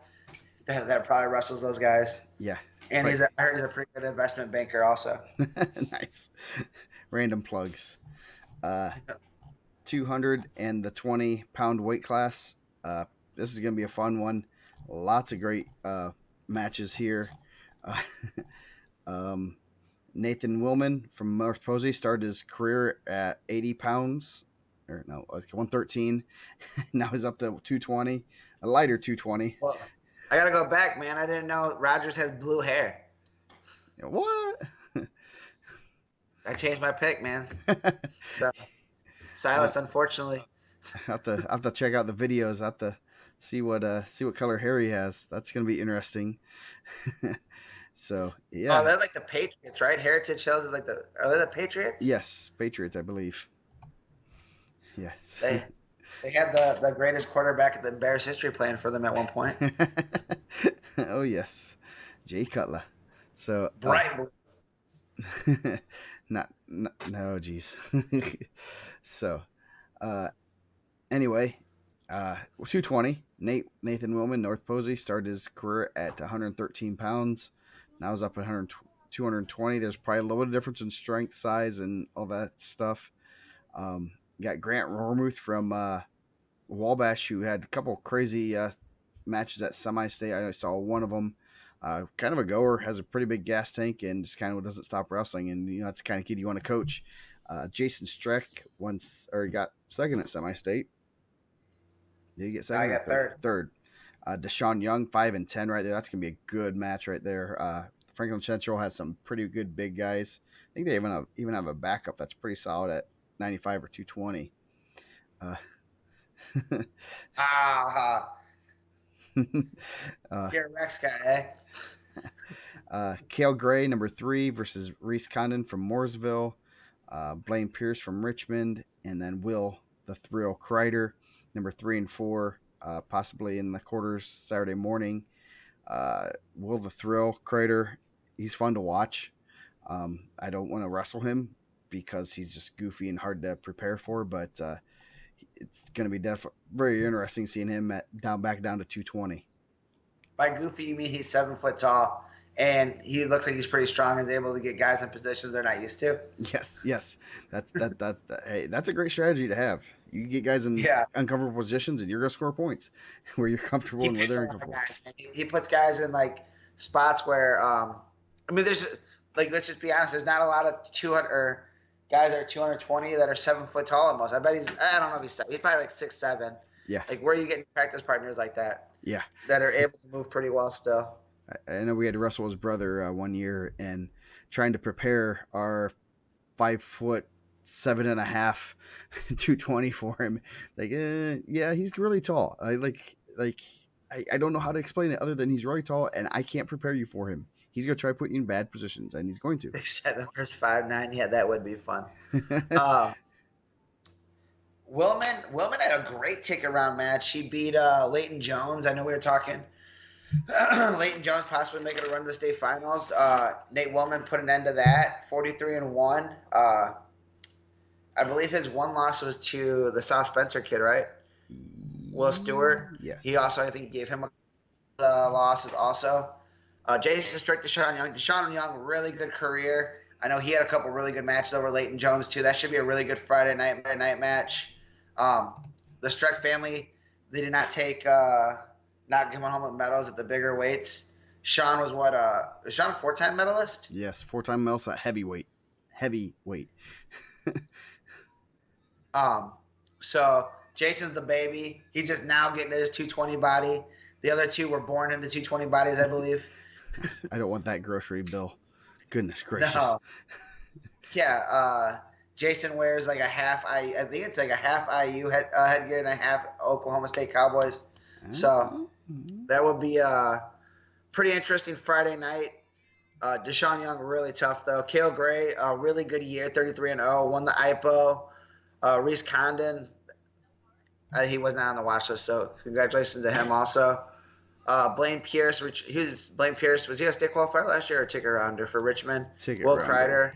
That probably wrestles those guys. Yeah, and I heard he's a pretty good investment banker also. Nice. Random plugs. 200 and the 20-pound weight class. This is going to be a fun one. Lots of great matches here. Nathan Willman from North Posey started his career at 80 pounds. 113. Now he's up to 220. A lighter 220. Well, I got to go back, man. I didn't know Rogers has blue hair. What? I changed my pick, man. So, Silas, unfortunately. I have to check out the videos. I have to see what color hair he has. That's gonna be interesting. So yeah. Oh, they're like the Patriots, right? Heritage Hills is are they the Patriots? Yes, Patriots, I believe. Yes. They had the greatest quarterback in the Bears history playing for them at one point. Oh yes, Jay Cutler. So bright. No, geez. So, anyway, 220. Nathan Willman, North Posey, started his career at 113 pounds. Now he's up at 220. There's probably a little bit of difference in strength, size, and all that stuff. Got Grant Rormuth from Wabash, who had a couple crazy matches at semi-state. I saw one of them. Kind of a goer, has a pretty big gas tank, and just kind of doesn't stop wrestling. And that's the kind of kid you want to coach. Jason Streck got second at semi-state. Did he get second? I got third. Deshaun Young, 5-10 right there. That's gonna be a good match right there. Franklin Central has some pretty good big guys. I think they even have a backup that's pretty solid at 95 or 220. You're a Rex guy, Cale Gray, number 3, versus Reese Condon from Mooresville. Blaine Pierce from Richmond, and then Will the Thrill Kreider, number 3 and 4, possibly in the quarters Saturday morning. Will the Thrill Kreider, he's fun to watch. I don't want to wrestle him because he's just goofy and hard to prepare for, but it's going to be very interesting seeing him back down to 220. By goofy, you mean he's 7 foot tall and he looks like he's pretty strong. Is able to get guys in positions they're not used to. Yes. Hey, that's a great strategy to have. You get guys in Yeah, uncomfortable positions, and you're gonna score points where you're comfortable he and where picks they're a lot of uncomfortable. guys. Man. He puts guys in like spots where I mean, there's like let's just be honest. There's not a lot of 200 or guys that are 220 that are 7 foot tall almost. I bet I don't know if he's probably like 6'7". Yeah, Like where are you getting practice partners like yeah. that are able to move pretty well still? I know we had to wrestle his brother one year, and trying to prepare our 5 foot 7.5 220 for him. Like, yeah, he's really tall. I don't know how to explain it other than he's really tall, and I can't prepare you for him. He's gonna try putting you in bad positions, and he's going to. 6'7" versus 5'9". Yeah, that would be fun. Uh, Willman had a great tick around match. He beat Leighton Jones. I know we were talking Leighton Jones possibly making a run to the state finals. Nate Willman put an end to that, 43-1. I believe his one loss was to the South Spencer kid, right? Will Stewart. Yes. He also, I think, gave him a losses also. Jason Strick, Deshaun Young. Deshaun Young, really good career. I know he had a couple really good matches over Leighton Jones too. That should be a really good Friday night match. The Strick family, they did not take not coming home with medals at the bigger weights. Sean was what? Was Sean a 4-time medalist? Yes, 4-time medalist at heavyweight. So Jason's the baby. He's just now getting to his 220 body. The other two were born into 220 bodies, I believe. I don't want that grocery bill. Goodness gracious. No. Yeah. Jason wears like a half. I think it's like a half IU headgear and a half Oklahoma State Cowboys. So that would be a pretty interesting Friday night. Deshaun Young, really tough though. Cale Gray, a really good year, 33-0, won the IPO. Reese Condon, he was not on the watch list, so congratulations to him also. Blaine Pierce, was he a state qualifier last year or ticket rounder for Richmond? Will Kreider.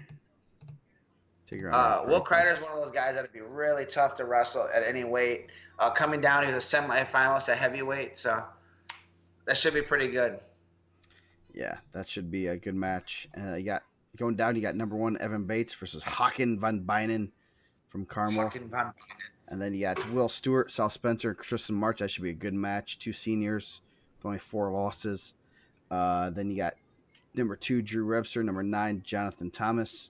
Will Kreider is one of those guys that would be really tough to wrestle at any weight. Coming down, he was a semifinalist at heavyweight, so that should be pretty good. Yeah, that should be a good match. You got going down. You got number 1 Evan Bates versus Hakan van Bynen from Carmel. And then you got Will Stewart, South Spencer, and Tristan March. That should be a good match. 2 seniors with only 4 losses. Then you got number 2 Drew Webster, number 9 Jonathan Thomas,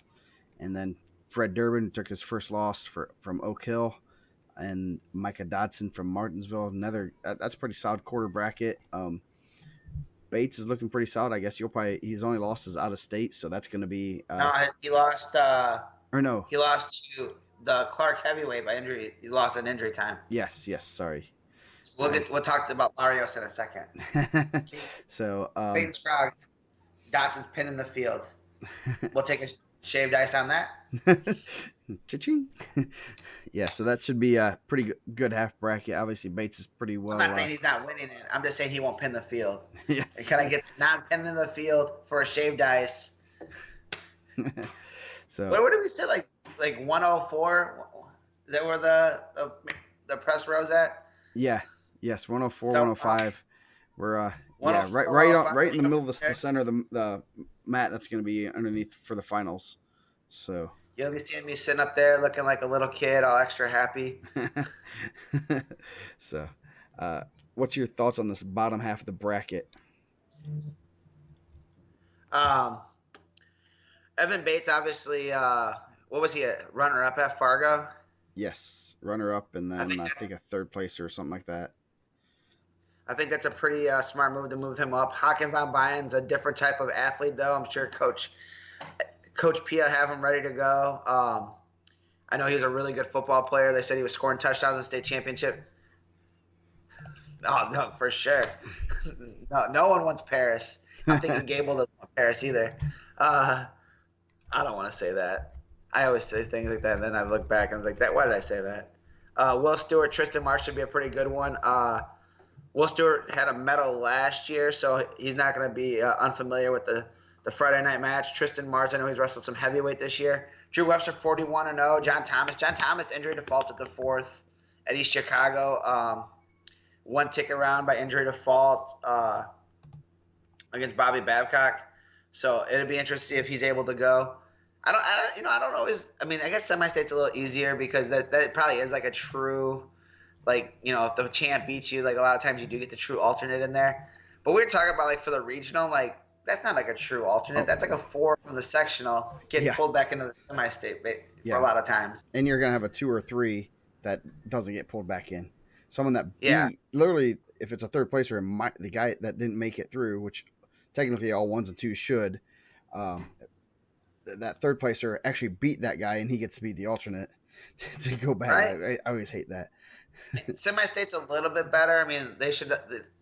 and then Fred Durbin took his first loss from Oak Hill, and Micah Dodson from Martinsville. Another that's a pretty solid quarter bracket. Bates is looking pretty solid. I guess he's only lost his out of state, so that's going to be. No, he lost. Or no, he lost to the Clark heavyweight by injury. He lost in injury time. Yes. Sorry. We'll talk about Larios in a second. So Bates frogs. Dotson's pin in the field. We'll take a shaved ice on that. Cha-ching. Yeah, so that should be a pretty good half bracket. Obviously, Bates is pretty well. I'm not saying he's not winning it. I'm just saying he won't pin the field. Yes. And can I get non-pin in the field for a shaved ice? So what did we say? Like 104? Is that where the press row's at? Yeah. Yes, 104, So, 105. We're right in the middle of the center of the mat that's going to be underneath for the finals. So you'll be seeing me sitting up there looking like a little kid, all extra happy. So, what's your thoughts on this bottom half of the bracket? Evan Bates, obviously, what was he, a runner-up at Fargo? Yes, runner-up, and then I think a third placer or something like that. I think that's a pretty smart move to move him up. Hakan van Byen's a different type of athlete, though. I'm sure Coach Pia have him ready to go. I know he's a really good football player. They said he was scoring touchdowns in the state championship. Oh, no, for sure. No one wants Paris. I'm thinking Gable doesn't want Paris either. I don't want to say that. I always say things like that, and then I look back and I was like, why did I say that? Will Stewart, Tristan Marsh should be a pretty good one. Will Stewart had a medal last year, so he's not going to be unfamiliar with the Friday night match. Tristan Marsh, I know he's wrestled some heavyweight this year. Drew Webster, 41-0. John Thomas, injury default at the 4th at East Chicago. One tick around by injury default against Bobby Babcock. So it'd be interesting to see if he's able to go. I don't always. I mean, I guess semi-state's a little easier because that probably is like a true, like, if the champ beats you, like a lot of times you do get the true alternate in there. But we're talking about like for the regional, like that's not like a true alternate. Oh, That's like a 4 from the sectional getting yeah, pulled back into the semi-state for yeah. a lot of times. And you're gonna have a 2 or 3 that doesn't get pulled back in. Someone that Yeah. beat literally, if it's a third placer, the guy that didn't make it through, which technically all 1s and 2s should, that third placer actually beat that guy, and he gets to be the alternate to go back. Right. I always hate that. Semi-state's a little bit better. I mean, they should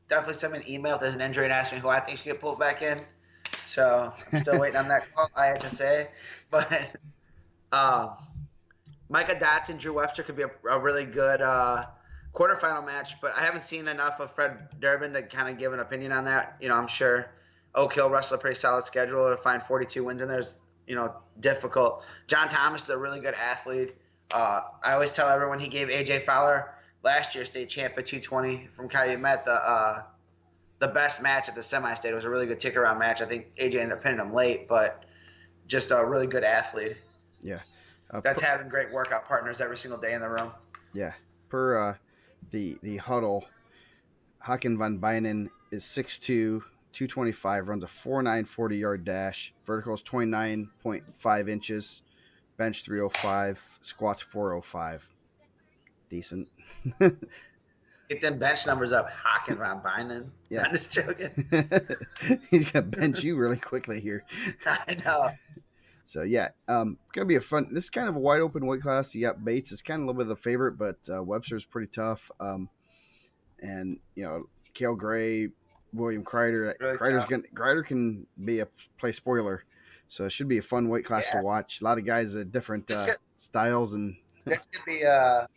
definitely send me an email if there's an injury and ask me who I think should get pulled back in. So I'm still waiting on that call, IHSA. But Micah Dotson, Drew Webster could be a really good quarterfinal match. But I haven't seen enough of Fred Durbin to kind of give an opinion on that. I'm sure Oak Hill wrestled a pretty solid schedule. To find 42 wins in there is, difficult. John Thomas is a really good athlete. I always tell everyone he gave AJ Fowler, last year's state champ at 220 from Calumet, the best match at the semi-state. It was a really good tick-around match. I think AJ ended up pinning him late, but just a really good athlete. Yeah. That's having great workout partners every single day in the room. Yeah. Per the huddle, Haken van Beinen is 6'2", 225, runs a 4.9 40-yard dash, vertical is 29.5 inches, bench 305, squats 405. Decent. Get them bench numbers up, Haken van Beinen. Yeah. I'm just joking. He's gonna bench you really quickly here. I know. So yeah, gonna be a fun. This is kind of a wide open weight class. You got Bates is kind of a little bit of the favorite, but Webster's pretty tough. And Cale Gray, William Kreider. Really Kreider can be a play spoiler, so it should be a fun weight class to watch. A lot of guys at different styles, and this could be a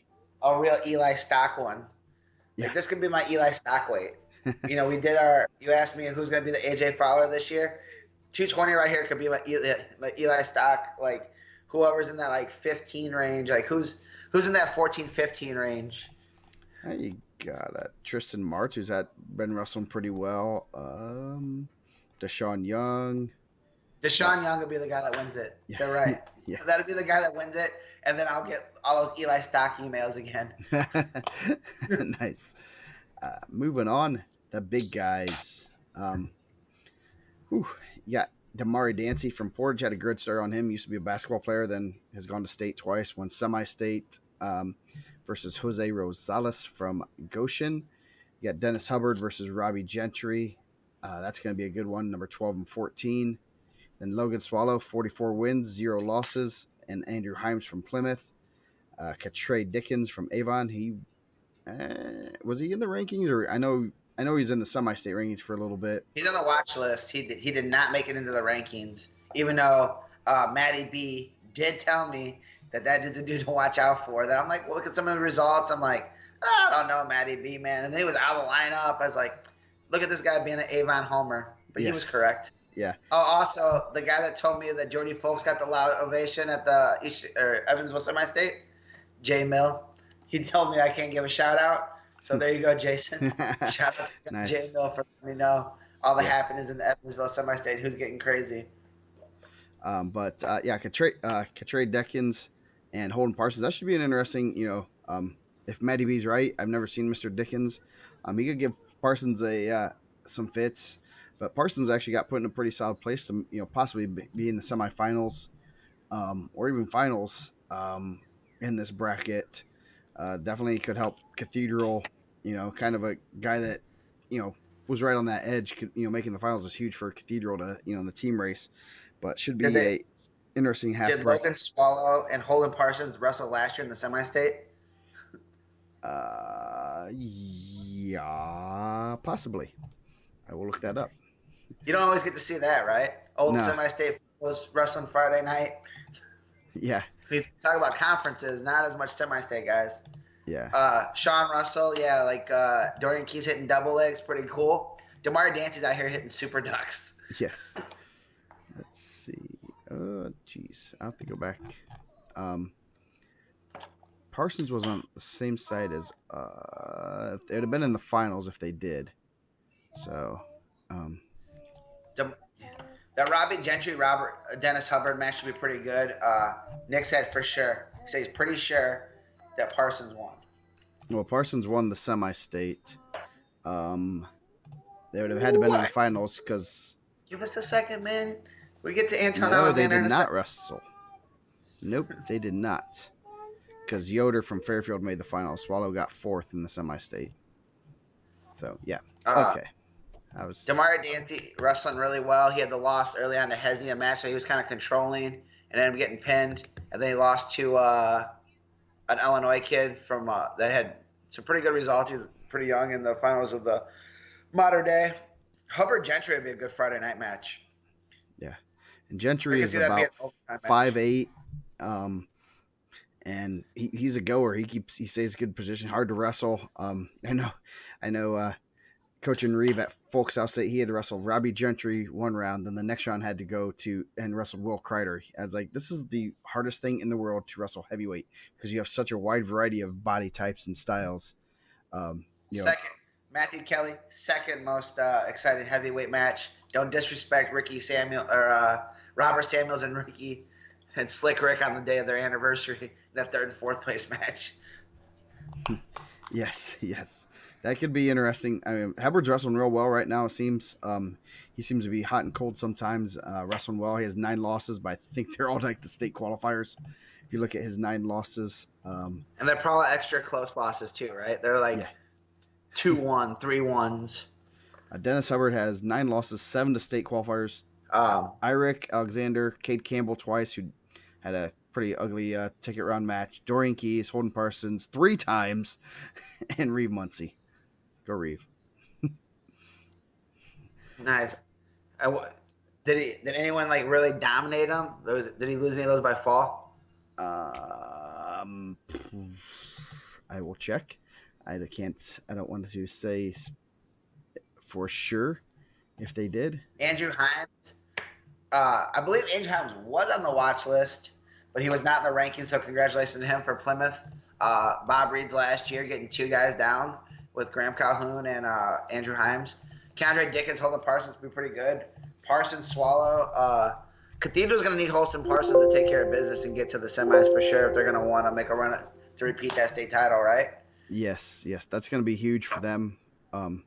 real Eli Stock one. Yeah. Like, this could be my Eli Stock weight. We did you asked me who's going to be the AJ Fowler this year. 220 right here could be my Eli Stock. Like, whoever's in that, like, 15 range. Like, who's in that 14, 15 range? You got Tristan March, who's been wrestling pretty well. Deshaun Young. Deshaun Young will be the guy that wins it. Yeah. They're right. Yes. That'll be the guy that wins it. And then I'll get all those Eli Stock emails again. Nice. Moving on, the big guys. You got Damari Dancy from Portage. Had a good start on him. Used to be a basketball player, then has gone to state twice. Won semi-state versus Jose Rosales from Goshen. You got Dennis Hubbard versus Robbie Gentry. That's going to be a good one, number 12 and 14. Then Logan Swallow, 44 wins, 0 losses. And Andrew Himes from Plymouth. Katray Dickens from Avon. He was he in the rankings, or I know he's in the semi-state rankings for a little bit. He's on the watch list. He did not make it into the rankings, even though Matty B did tell me that is a dude to watch out for. That I'm like, well, look at some of the results. I'm like, I don't know Matty B, man. And then he was out of the lineup. I was like, look at this guy being an Avon homer. But he was correct. Yeah. Oh, also, the guy that told me that Jody Folks got the loud ovation at the Evansville Semi-State, Jay Mill. He told me I can't give a shout out. So there you go, Jason. Shout out to Nice. Jay Mill for letting me know all the happenings in the Evansville Semi-State. Who's getting crazy? Katray Dickens and Holden Parsons. That should be an interesting, if Matty B's right. I've never seen Mr. Dickens. He could give Parsons some fits. But Parsons actually got put in a pretty solid place to, possibly be in the semifinals or even finals in this bracket. Definitely could help Cathedral, kind of a guy that, was right on that edge. Making the finals is huge for Cathedral to, in the team race. But should be a interesting half. Did Logan Swallow and Holden Parsons wrestle last year in the semi-state? Yeah, possibly. I will look that up. You don't always get to see that, right? Old semi-state was wrestling Friday night. Yeah. We talk about conferences, not as much semi-state guys. Yeah. Sean Russell, Dorian Key's hitting double legs, pretty cool. Damari Dancy's out here hitting super ducks. Yes. Let's see. Oh, geez. I'll have to go back. Parsons was on the same side as it would have been in the finals if they did. So That Robbie Gentry, Robert Dennis Hubbard match should be pretty good. Nick said for sure. He says he's pretty sure that Parsons won. Well, Parsons won the semi-state. They would have had to been in the What? finals because Give us a second, man. We get to Anton no, they Alexander did in a not second. wrestle. Nope, they did not. Because Yoder from Fairfield made the final. Swallow got fourth in the semi-state. So yeah, okay. I was Damari Dancy wrestling really well. He had the loss early on to Hezia match, so he was kind of controlling and ended up getting pinned. And then he lost to an Illinois kid from that had some pretty good results. He was pretty young in the finals of the modern day. Hubbard Gentry would be a good Friday night match. and I Gentry can is see that being about an overtime match. 5'8", and he's a goer. He stays in good position, hard to wrestle. I know. Coach and Reeve at Folk South State, he had to wrestle Robbie Gentry one round, then the next round had to go to and wrestle Will Kreider. I was like, this is the hardest thing in the world to wrestle heavyweight because you have such a wide variety of body types and styles. Second, Matthew Kelly, second most exciting heavyweight match. Don't disrespect Ricky Samuel or Robert Samuels and Ricky and Slick Rick on the day of their anniversary in that third and fourth place match. Yes, that could be interesting. I mean, Hubbard's wrestling real well right now. It seems he seems to be hot and cold sometimes. Wrestling well. He has 9 losses, but I think they're all like the state qualifiers. If you look at his 9 losses, And they're probably extra close losses too, right? They're like Yeah. 2-1, 3-1s. Dennis Hubbard has 9 losses, 7 to state qualifiers. Irick Alexander, Cade Campbell twice, who had a pretty ugly ticket round match. Dorian Keys, Holden Parsons 3 times, and Reeve Muncie. Go Reeve. Nice. Did anyone like really dominate him? Did he lose any of those by fall? I will check. I don't want to say for sure if they did. Andrew Hines. I believe Andrew Hines was on the watch list, but he was not in the rankings. So congratulations to him for Plymouth. Bob Reed's last year getting 2 guys down with Graham Calhoun and Andrew Himes. Keandre Dickens, Holden Parsons be pretty good. Parsons, Swallow. Cathedral's going to need Holston Parsons to take care of business and get to the semis for sure if they're going to want to make a run to repeat that state title, right? Yes, that's going to be huge for them. Let's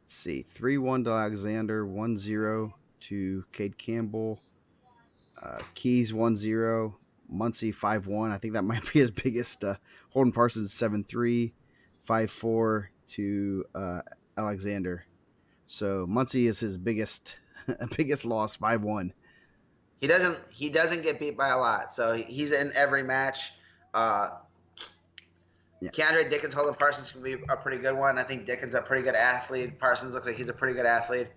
see, 3-1 to Alexander, 1-0 to Cade Campbell, Keys 1-0, Muncie 5-1. I think that might be his biggest. Holden Parsons 7-3, 5-4 to Alexander. So Muncie is his biggest loss, 5-1. He doesn't get beat by a lot, so he's in every match. Keandre Dickens, Holden Parsons can be a pretty good one. I think Dickens a pretty good athlete. Parsons looks like he's a pretty good athlete.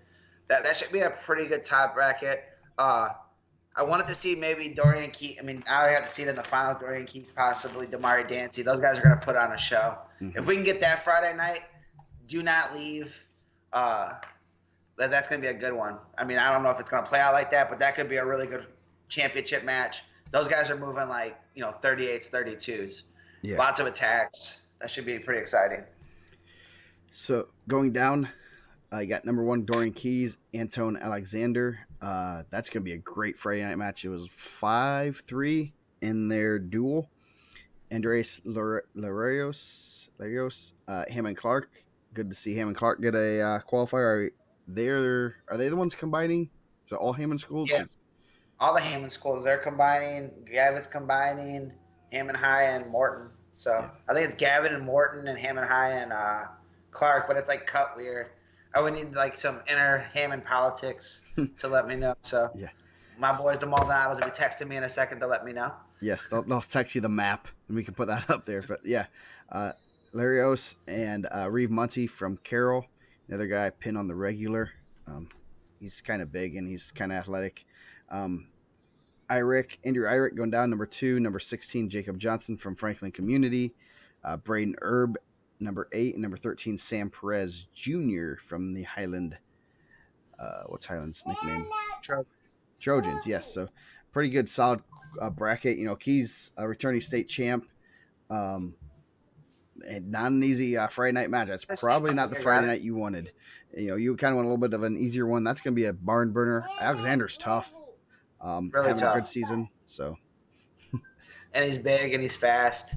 That should be a pretty good top bracket. I wanted to see maybe Dorian Keys. I mean, I have to see it in the finals. Dorian Keys, possibly Damari Dancy. Those guys are going to put on a show. Mm-hmm. If we can get that Friday night, do not leave. That's going to be a good one. I mean, I don't know if it's going to play out like that, but that could be a really good championship match. Those guys are moving like 38s, 32s. Yeah. Lots of attacks. That should be pretty exciting. So going down, I got number 1 Dorian Keys, Anton Alexander. That's going to be a great Friday night match. It was 5-3 in their duel. Andres Larios, Hammond Clark. Good to see Hammond Clark get a qualifier. Are they the ones combining? Is it all Hammond schools? Yeah. All the Hammond schools. They're combining. Gavin's combining Hammond High and Morton. So yeah. I think it's Gavin and Morton and Hammond High and Clark, but it's like cut weird. I would need like some inner Hammond politics to let me know. So yeah. My boys, the Maldonados, will be texting me in a second to let me know. Yes, they'll text you the map, and we can put that up there. But yeah, Larios and Reeve Muncie from Carroll. Another guy pinned on the regular. He's kind of big and he's kind of athletic. Andrew Irick going down, number 2. Number 16, Jacob Johnson from Franklin Community. Braden Erb, number 8. And number 13, Sam Perez Jr. from the Highland. What's Highland's nickname? Trojans, yes. So pretty good, solid bracket. Keys, returning state champ. not an easy Friday night match. That's probably not the Friday night you wanted. You kind of want a little bit of an easier one. That's going to be a barn burner. Alexander's tough, Really having tough. a good season. So, And he's big and he's fast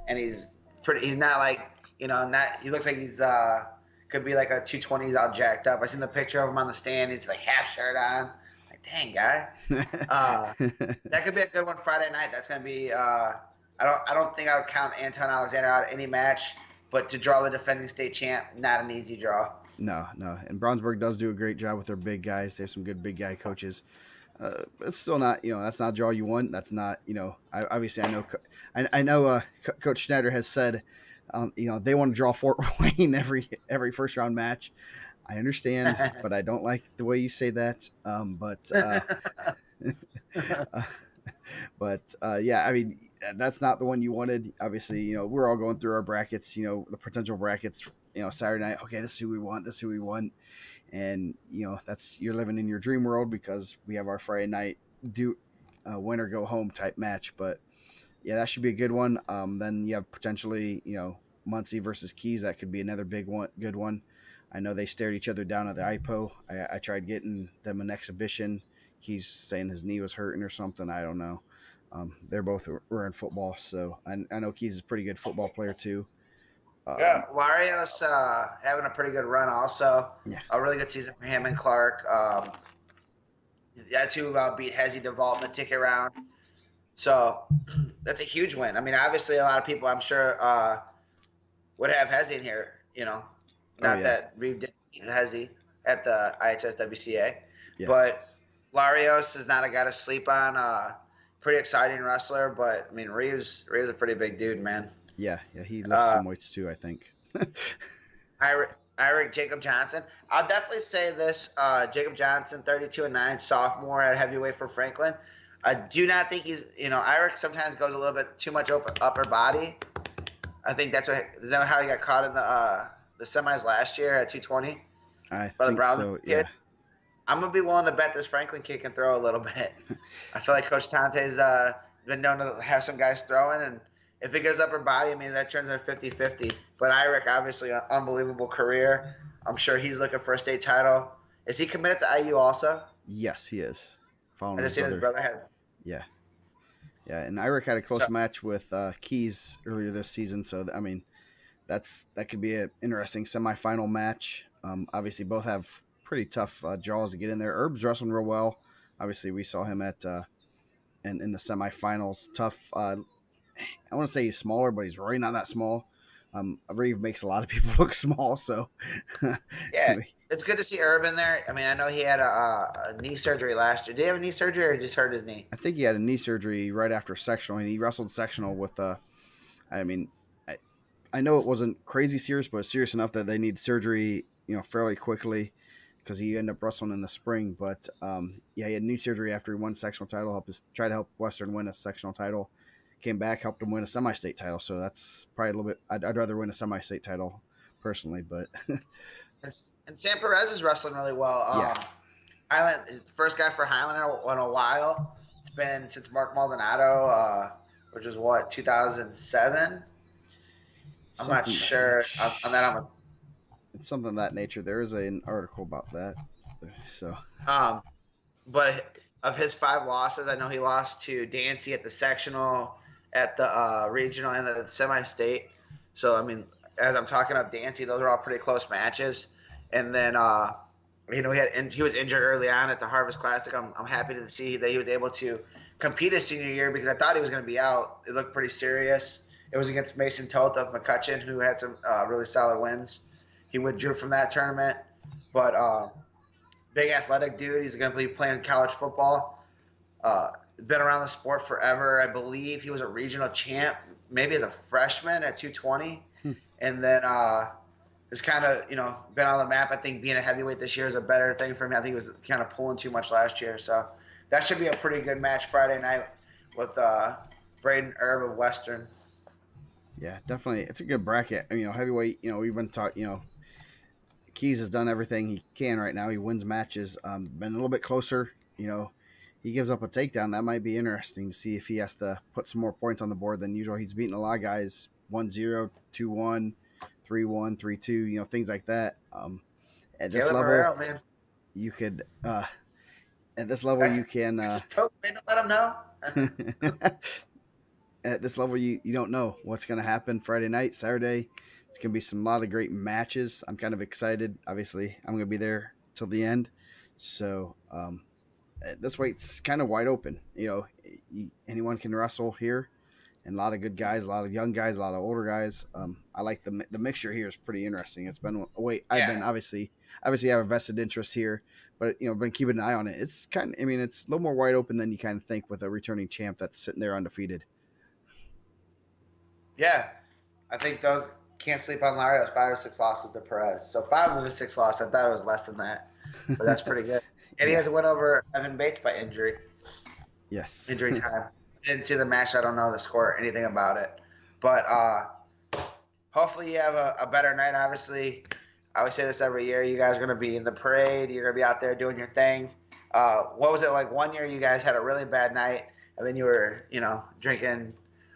and he's pretty. He's not like not. He looks like he's could be like a 220. He's all jacked up. I seen the picture of him on the stand. He's like half shirt on. Like, dang guy. That could be a good one Friday night. That's gonna be. I don't think I would count Anton Alexander out of any match, but to draw the defending state champ, not an easy draw. No. And Brownsburg does do a great job with their big guys. They have some good big guy coaches. It's still not, that's not a draw you want. That's not, obviously I know Coach Schneider has said, they want to draw Fort Wayne every first round match. I understand, but I don't like the way you say that. Yeah, I mean, that's not the one you wanted. Obviously, we're all going through our brackets, the potential brackets, Saturday night. Okay, this is who we want. This is who we want. And, that's, you're living in your dream world because we have our Friday night win or go home type match. But yeah, that should be a good one. Then you have potentially, Muncie versus Keys. That could be another good one. I know they stared each other down at the IPO. I tried getting them an exhibition. He's saying his knee was hurting or something. I don't know. They're both were in football, so I know Keys is a pretty good football player too. Yeah, Larios having a pretty good run also. Yeah. A really good season for him and Clark. That's who beat Hezzy DeVault in the ticket round. So that's a huge win. I mean, obviously a lot of people I'm sure would have Hezzy in here, Not that Reeve didn't beat Hezzy at the IHS WCA. Yeah. But Larios is not a guy to sleep on. Pretty exciting wrestler, but I mean Reeve's a pretty big dude, man. Yeah, he lifts some weights too, I think. Eric Jacob Johnson. I'll definitely say this: Jacob Johnson, 32-9, sophomore at heavyweight for Franklin. I do not think he's. Eric sometimes goes a little bit too much upper body. I think is that how he got caught in the semis last year at 220? I think so. Yeah. I'm gonna be willing to bet this Franklin kid can throw a little bit. I feel like Coach Tante's been known to have some guys throwing, and if it goes upper body, I mean, that turns into 50-50. But Irick, obviously, an unbelievable career. I'm sure he's looking for a state title. Is he committed to IU also? Yes, he is. I just seen his brother had. Yeah. Yeah, and Irick had a close match with Keys earlier this season. So, I mean, that could be an interesting semifinal match. Obviously, both have pretty tough draws to get in there. Herb's wrestling real well. Obviously, we saw him at in the semifinals. Tough. I want to say he's smaller, but he's really not that small. Reeve makes a lot of people look small, so yeah, it's good to see Herb in there. I mean, I know he had a knee surgery last year. Did he have a knee surgery or just hurt his knee? I think he had a knee surgery right after sectional, and he wrestled sectional with I mean, I know it wasn't crazy serious, but serious enough that they need surgery, fairly quickly because he ended up wrestling in the spring. But yeah, he had knee surgery after he won sectional title. Try to help Western win a sectional title. Came back, helped him win a semi-state title. So that's probably a little bit. I'd rather win a semi-state title personally, but. And Sam Perez is wrestling really well. Yeah. Highland, first guy for Highland in a while. It's been since Mark Maldonado, which was 2007. I'm not sure on that. It's something of that nature. There is an article about that. So. But of his 5 losses, I know he lost to Dancy at the sectional, at the regional, and the semi-state. So I mean, as I'm talking up Dancy, those are all pretty close matches. And then he was injured early on at the Harvest Classic. I'm happy to see that he was able to compete his senior year because I thought he was going to be out. It looked pretty serious. It was against Mason Toth of McCutcheon, who had some really solid wins. He withdrew from that tournament, but big athletic dude. He's going to be playing college football. Been around the sport forever. I believe he was a regional champ, maybe as a freshman at 220, and then has kind of been on the map. I think being a heavyweight this year is a better thing for him. I think he was kind of pulling too much last year, so that should be a pretty good match Friday night with Braden Herb of Western. Yeah, definitely. It's a good bracket. Heavyweight. We've been talking. Keys has done everything he can right now. He wins matches. Been a little bit closer. He gives up a takedown. That might be interesting to see if he has to put some more points on the board than usual. He's beaten a lot of guys 1-0, 2-1, 3-1, 3-2, things like that. At this Caleb level, Marrero, man. you could at this level That's you can just toast, man. Don't let him know. at this level you don't know what's going to happen Friday night, Saturday. It's going to be some lot of great matches. I'm kind of excited. Obviously, I'm going to be there till the end. So, this weight's kind of wide open. Anyone can wrestle here, and a lot of good guys, a lot of young guys, a lot of older guys. I like the mixture here is pretty interesting. It's been a wait. I've been Yeah. obviously have a vested interest here, but been keeping an eye on it. It's kind of, it's a little more wide open than you kind of think with a returning champ that's sitting there undefeated. Yeah. I think those can't sleep on Larry. Those 5 or 6 losses to Perez. So 5 of the 6 losses. I thought it was less than that, but that's pretty good. And he Yeah. hasn't went over Evan Bates by injury Yes. time. I didn't see the match. I don't know the score or anything about it. But hopefully you have a better night. Obviously, I always say this every year. You guys are going to be in the parade. You're going to be out there doing your thing. What was it like? One year you guys had a really bad night, and then you were, drinking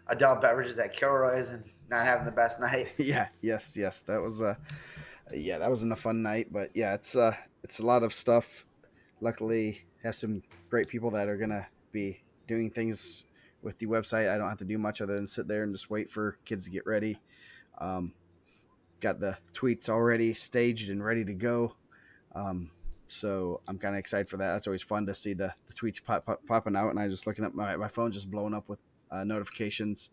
adult beverages at Kilroy's and not having the best night. Yeah. Yes. That was that wasn't a fun night, but yeah, it's a lot of stuff. Luckily, have some great people that are gonna be doing things with the website. I don't have to do much other than sit there and just wait for kids to get ready. Um, got the tweets already staged and ready to go. So I'm kind of excited for that. That's always fun to see the tweets popping out, and I just looking at my phone just blowing up with notifications.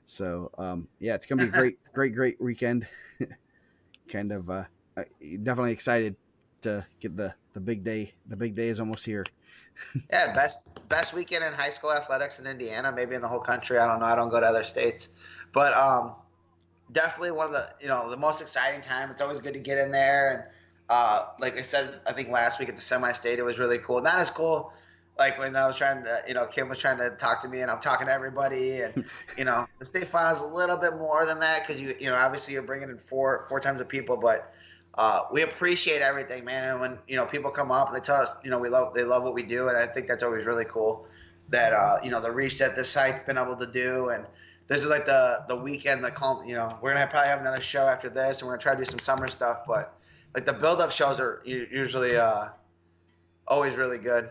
So yeah, it's gonna be a great weekend. Kind of definitely excited to get the big day. The big day is almost here. Yeah, best weekend in high school athletics in Indiana, maybe in the whole country. I don't know. I don't go to other states, but definitely one of the most exciting time. It's always good to get in there, and like I said, I think last week at the semi-state it was really cool. Not as cool like when I was trying to, Kim was trying to talk to me, and I'm talking to everybody, and the state final is a little bit more than that because obviously you're bringing in four times the people, but we appreciate everything, man. And when people come up and they tell us they love what we do, and I think that's always really cool that the reach that this site's been able to do. And this is like the weekend, we're gonna probably have another show after this, and we're gonna try to do some summer stuff, but like the build-up shows are usually always really good.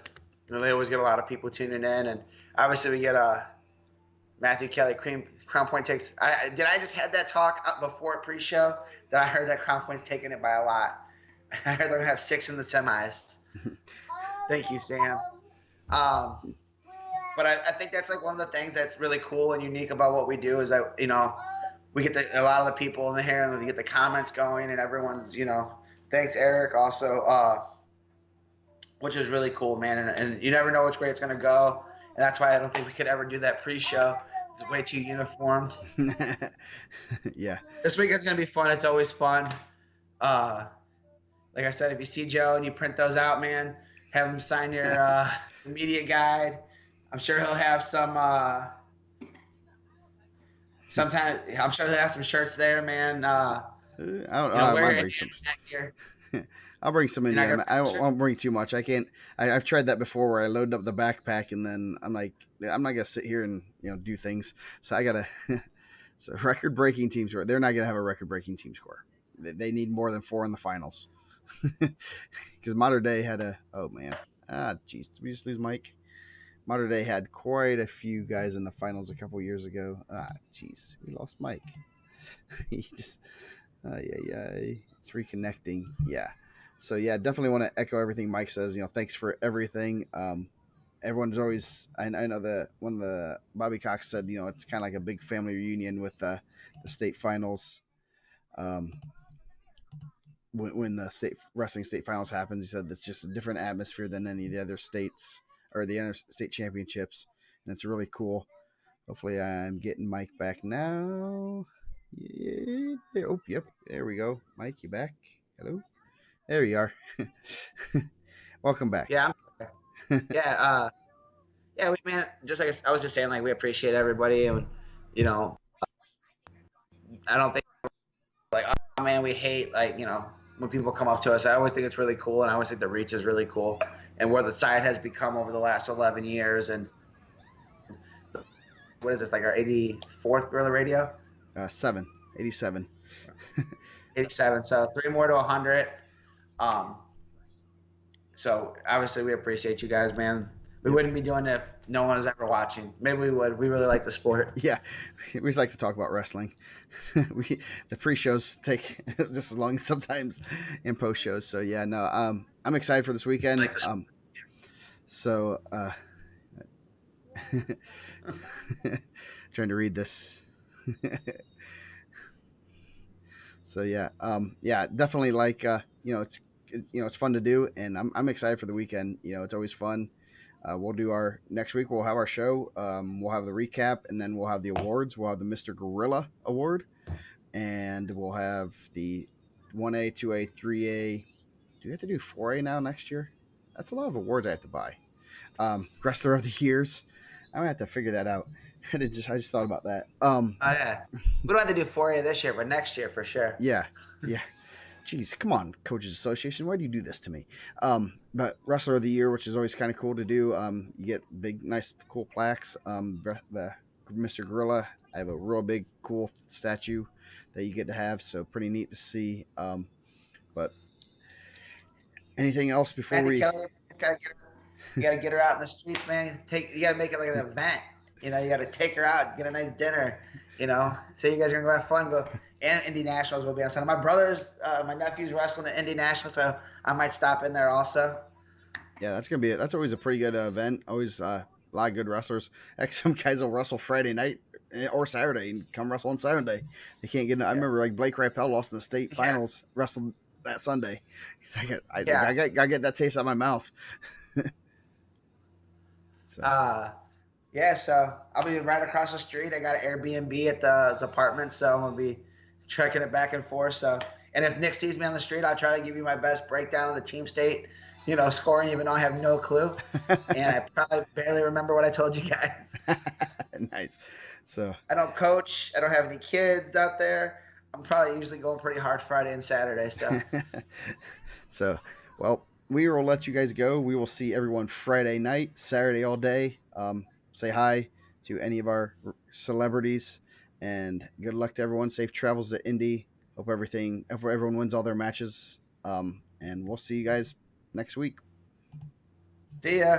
They always get a lot of people tuning in, and obviously we get Matthew Kelly Crown Point takes. Did I just had that talk before pre-show that I heard that Crown Point's taking it by a lot. I heard they're gonna have 6 in the semis. Thank you, Sam. But I think that's like one of the things that's really cool and unique about what we do is that we get a lot of the people in here and we get the comments going, and everyone's thanks Eric also, which is really cool, man. And you never know which way it's gonna go, and that's why I don't think we could ever do that pre-show. It's way too uniformed. Yeah. This weekend's gonna be fun. It's always fun. Like I said, if you see Joe and you print those out, man, have him sign your media guide. I'm sure he'll have some. Sometime I'm sure he'll have some shirts there, man. I'll bring some. I'll bring some in. I won't bring too much. I can't. I've tried that before, where I load up the backpack and then I'm like, I'm not gonna sit here and do things. So I gotta. So record-breaking team score. They're not gonna have a record-breaking team score. They need more than 4 in the finals. Because Mater Dei had a. Oh man. Jeez. Did we just lose Mike? Mater Dei had quite a few guys in the finals a couple years ago. Jeez, we lost Mike. He just. Yeah. It's reconnecting. Yeah. So yeah, definitely want to echo everything Mike says. Thanks for everything. Everyone's always. I know that when the Bobby Cox said, it's kind of like a big family reunion with the state finals. When the wrestling state finals happens, he said it's just a different atmosphere than any of the other states or the other state championships, and it's really cool. Hopefully, I'm getting Mike back now. Yeah. Oh, yep. There we go. Mike, you back? Hello. There you are. Welcome back. Yeah. Yeah. Yeah. Man, just like I was just saying, like we appreciate everybody, and I don't think like, oh man, we hate when people come up to us. I always think it's really cool, and I always think the reach is really cool, and where the site has become over the last 11 years, and what is this, like our 84th Gorilla Radio? 87. 87. So 3 more to 100. Um, so obviously we appreciate you guys, man. We Yep. wouldn't be doing it if no one was ever watching. Maybe we would. We really like the sport. Yeah, we just like to talk about wrestling. The pre-shows take just as long sometimes in post-shows. So yeah, no, I'm excited for this weekend. Like this. So trying to read this. So yeah, definitely like it's fun to do, and I'm excited for the weekend. It's always fun. We'll do our next week. We'll have our show. We'll have the recap, and then we'll have the awards. We'll have the Mr. Gorilla Award, and we'll have the 1A, 2A, 3A. Do we have to do 4A now next year? That's a lot of awards I have to buy. Wrestler of the Years. I'm gonna have to figure that out. I just thought about that. Oh yeah, we don't have to do 4A this year, but next year for sure. Yeah. Jeez, come on, Coaches Association. Why do you do this to me? But Wrestler of the Year, which is always kind of cool to do. You get big, nice, cool plaques. The Mr. Gorilla, I have a real big, cool statue that you get to have. So pretty neat to see. But anything else before Randy we? Kelly, you gotta get her out in the streets, man. You gotta make it like an event. You gotta take her out, get a nice dinner. Say you guys are gonna go have fun. Go. And Indy Nationals will be on Sunday. My my nephew's wrestling at Indy National, so I might stop in there also. Yeah, that's always a pretty good event. Always a lot of good wrestlers. Some guys will wrestle Friday night or Saturday and come wrestle on Saturday. They can't get. I remember like Blake Rappel lost in the state finals, wrestled that Sunday. He's like, I gotta get that taste out of my mouth. So. So I'll be right across the street. I got an Airbnb at the apartment, so I'm gonna be trekking it back and forth. So, and if Nick sees me on the street, I'll try to give you my best breakdown of the team state, scoring, even though I have no clue, and I probably barely remember what I told you guys. Nice. So I don't coach. I don't have any kids out there. I'm probably usually going pretty hard Friday and Saturday. So, well, we will let you guys go. We will see everyone Friday night, Saturday all day. Say hi to any of our celebrities, and good luck to everyone. Safe travels to Indy. Hope everyone wins all their matches. And we'll see you guys next week. See ya.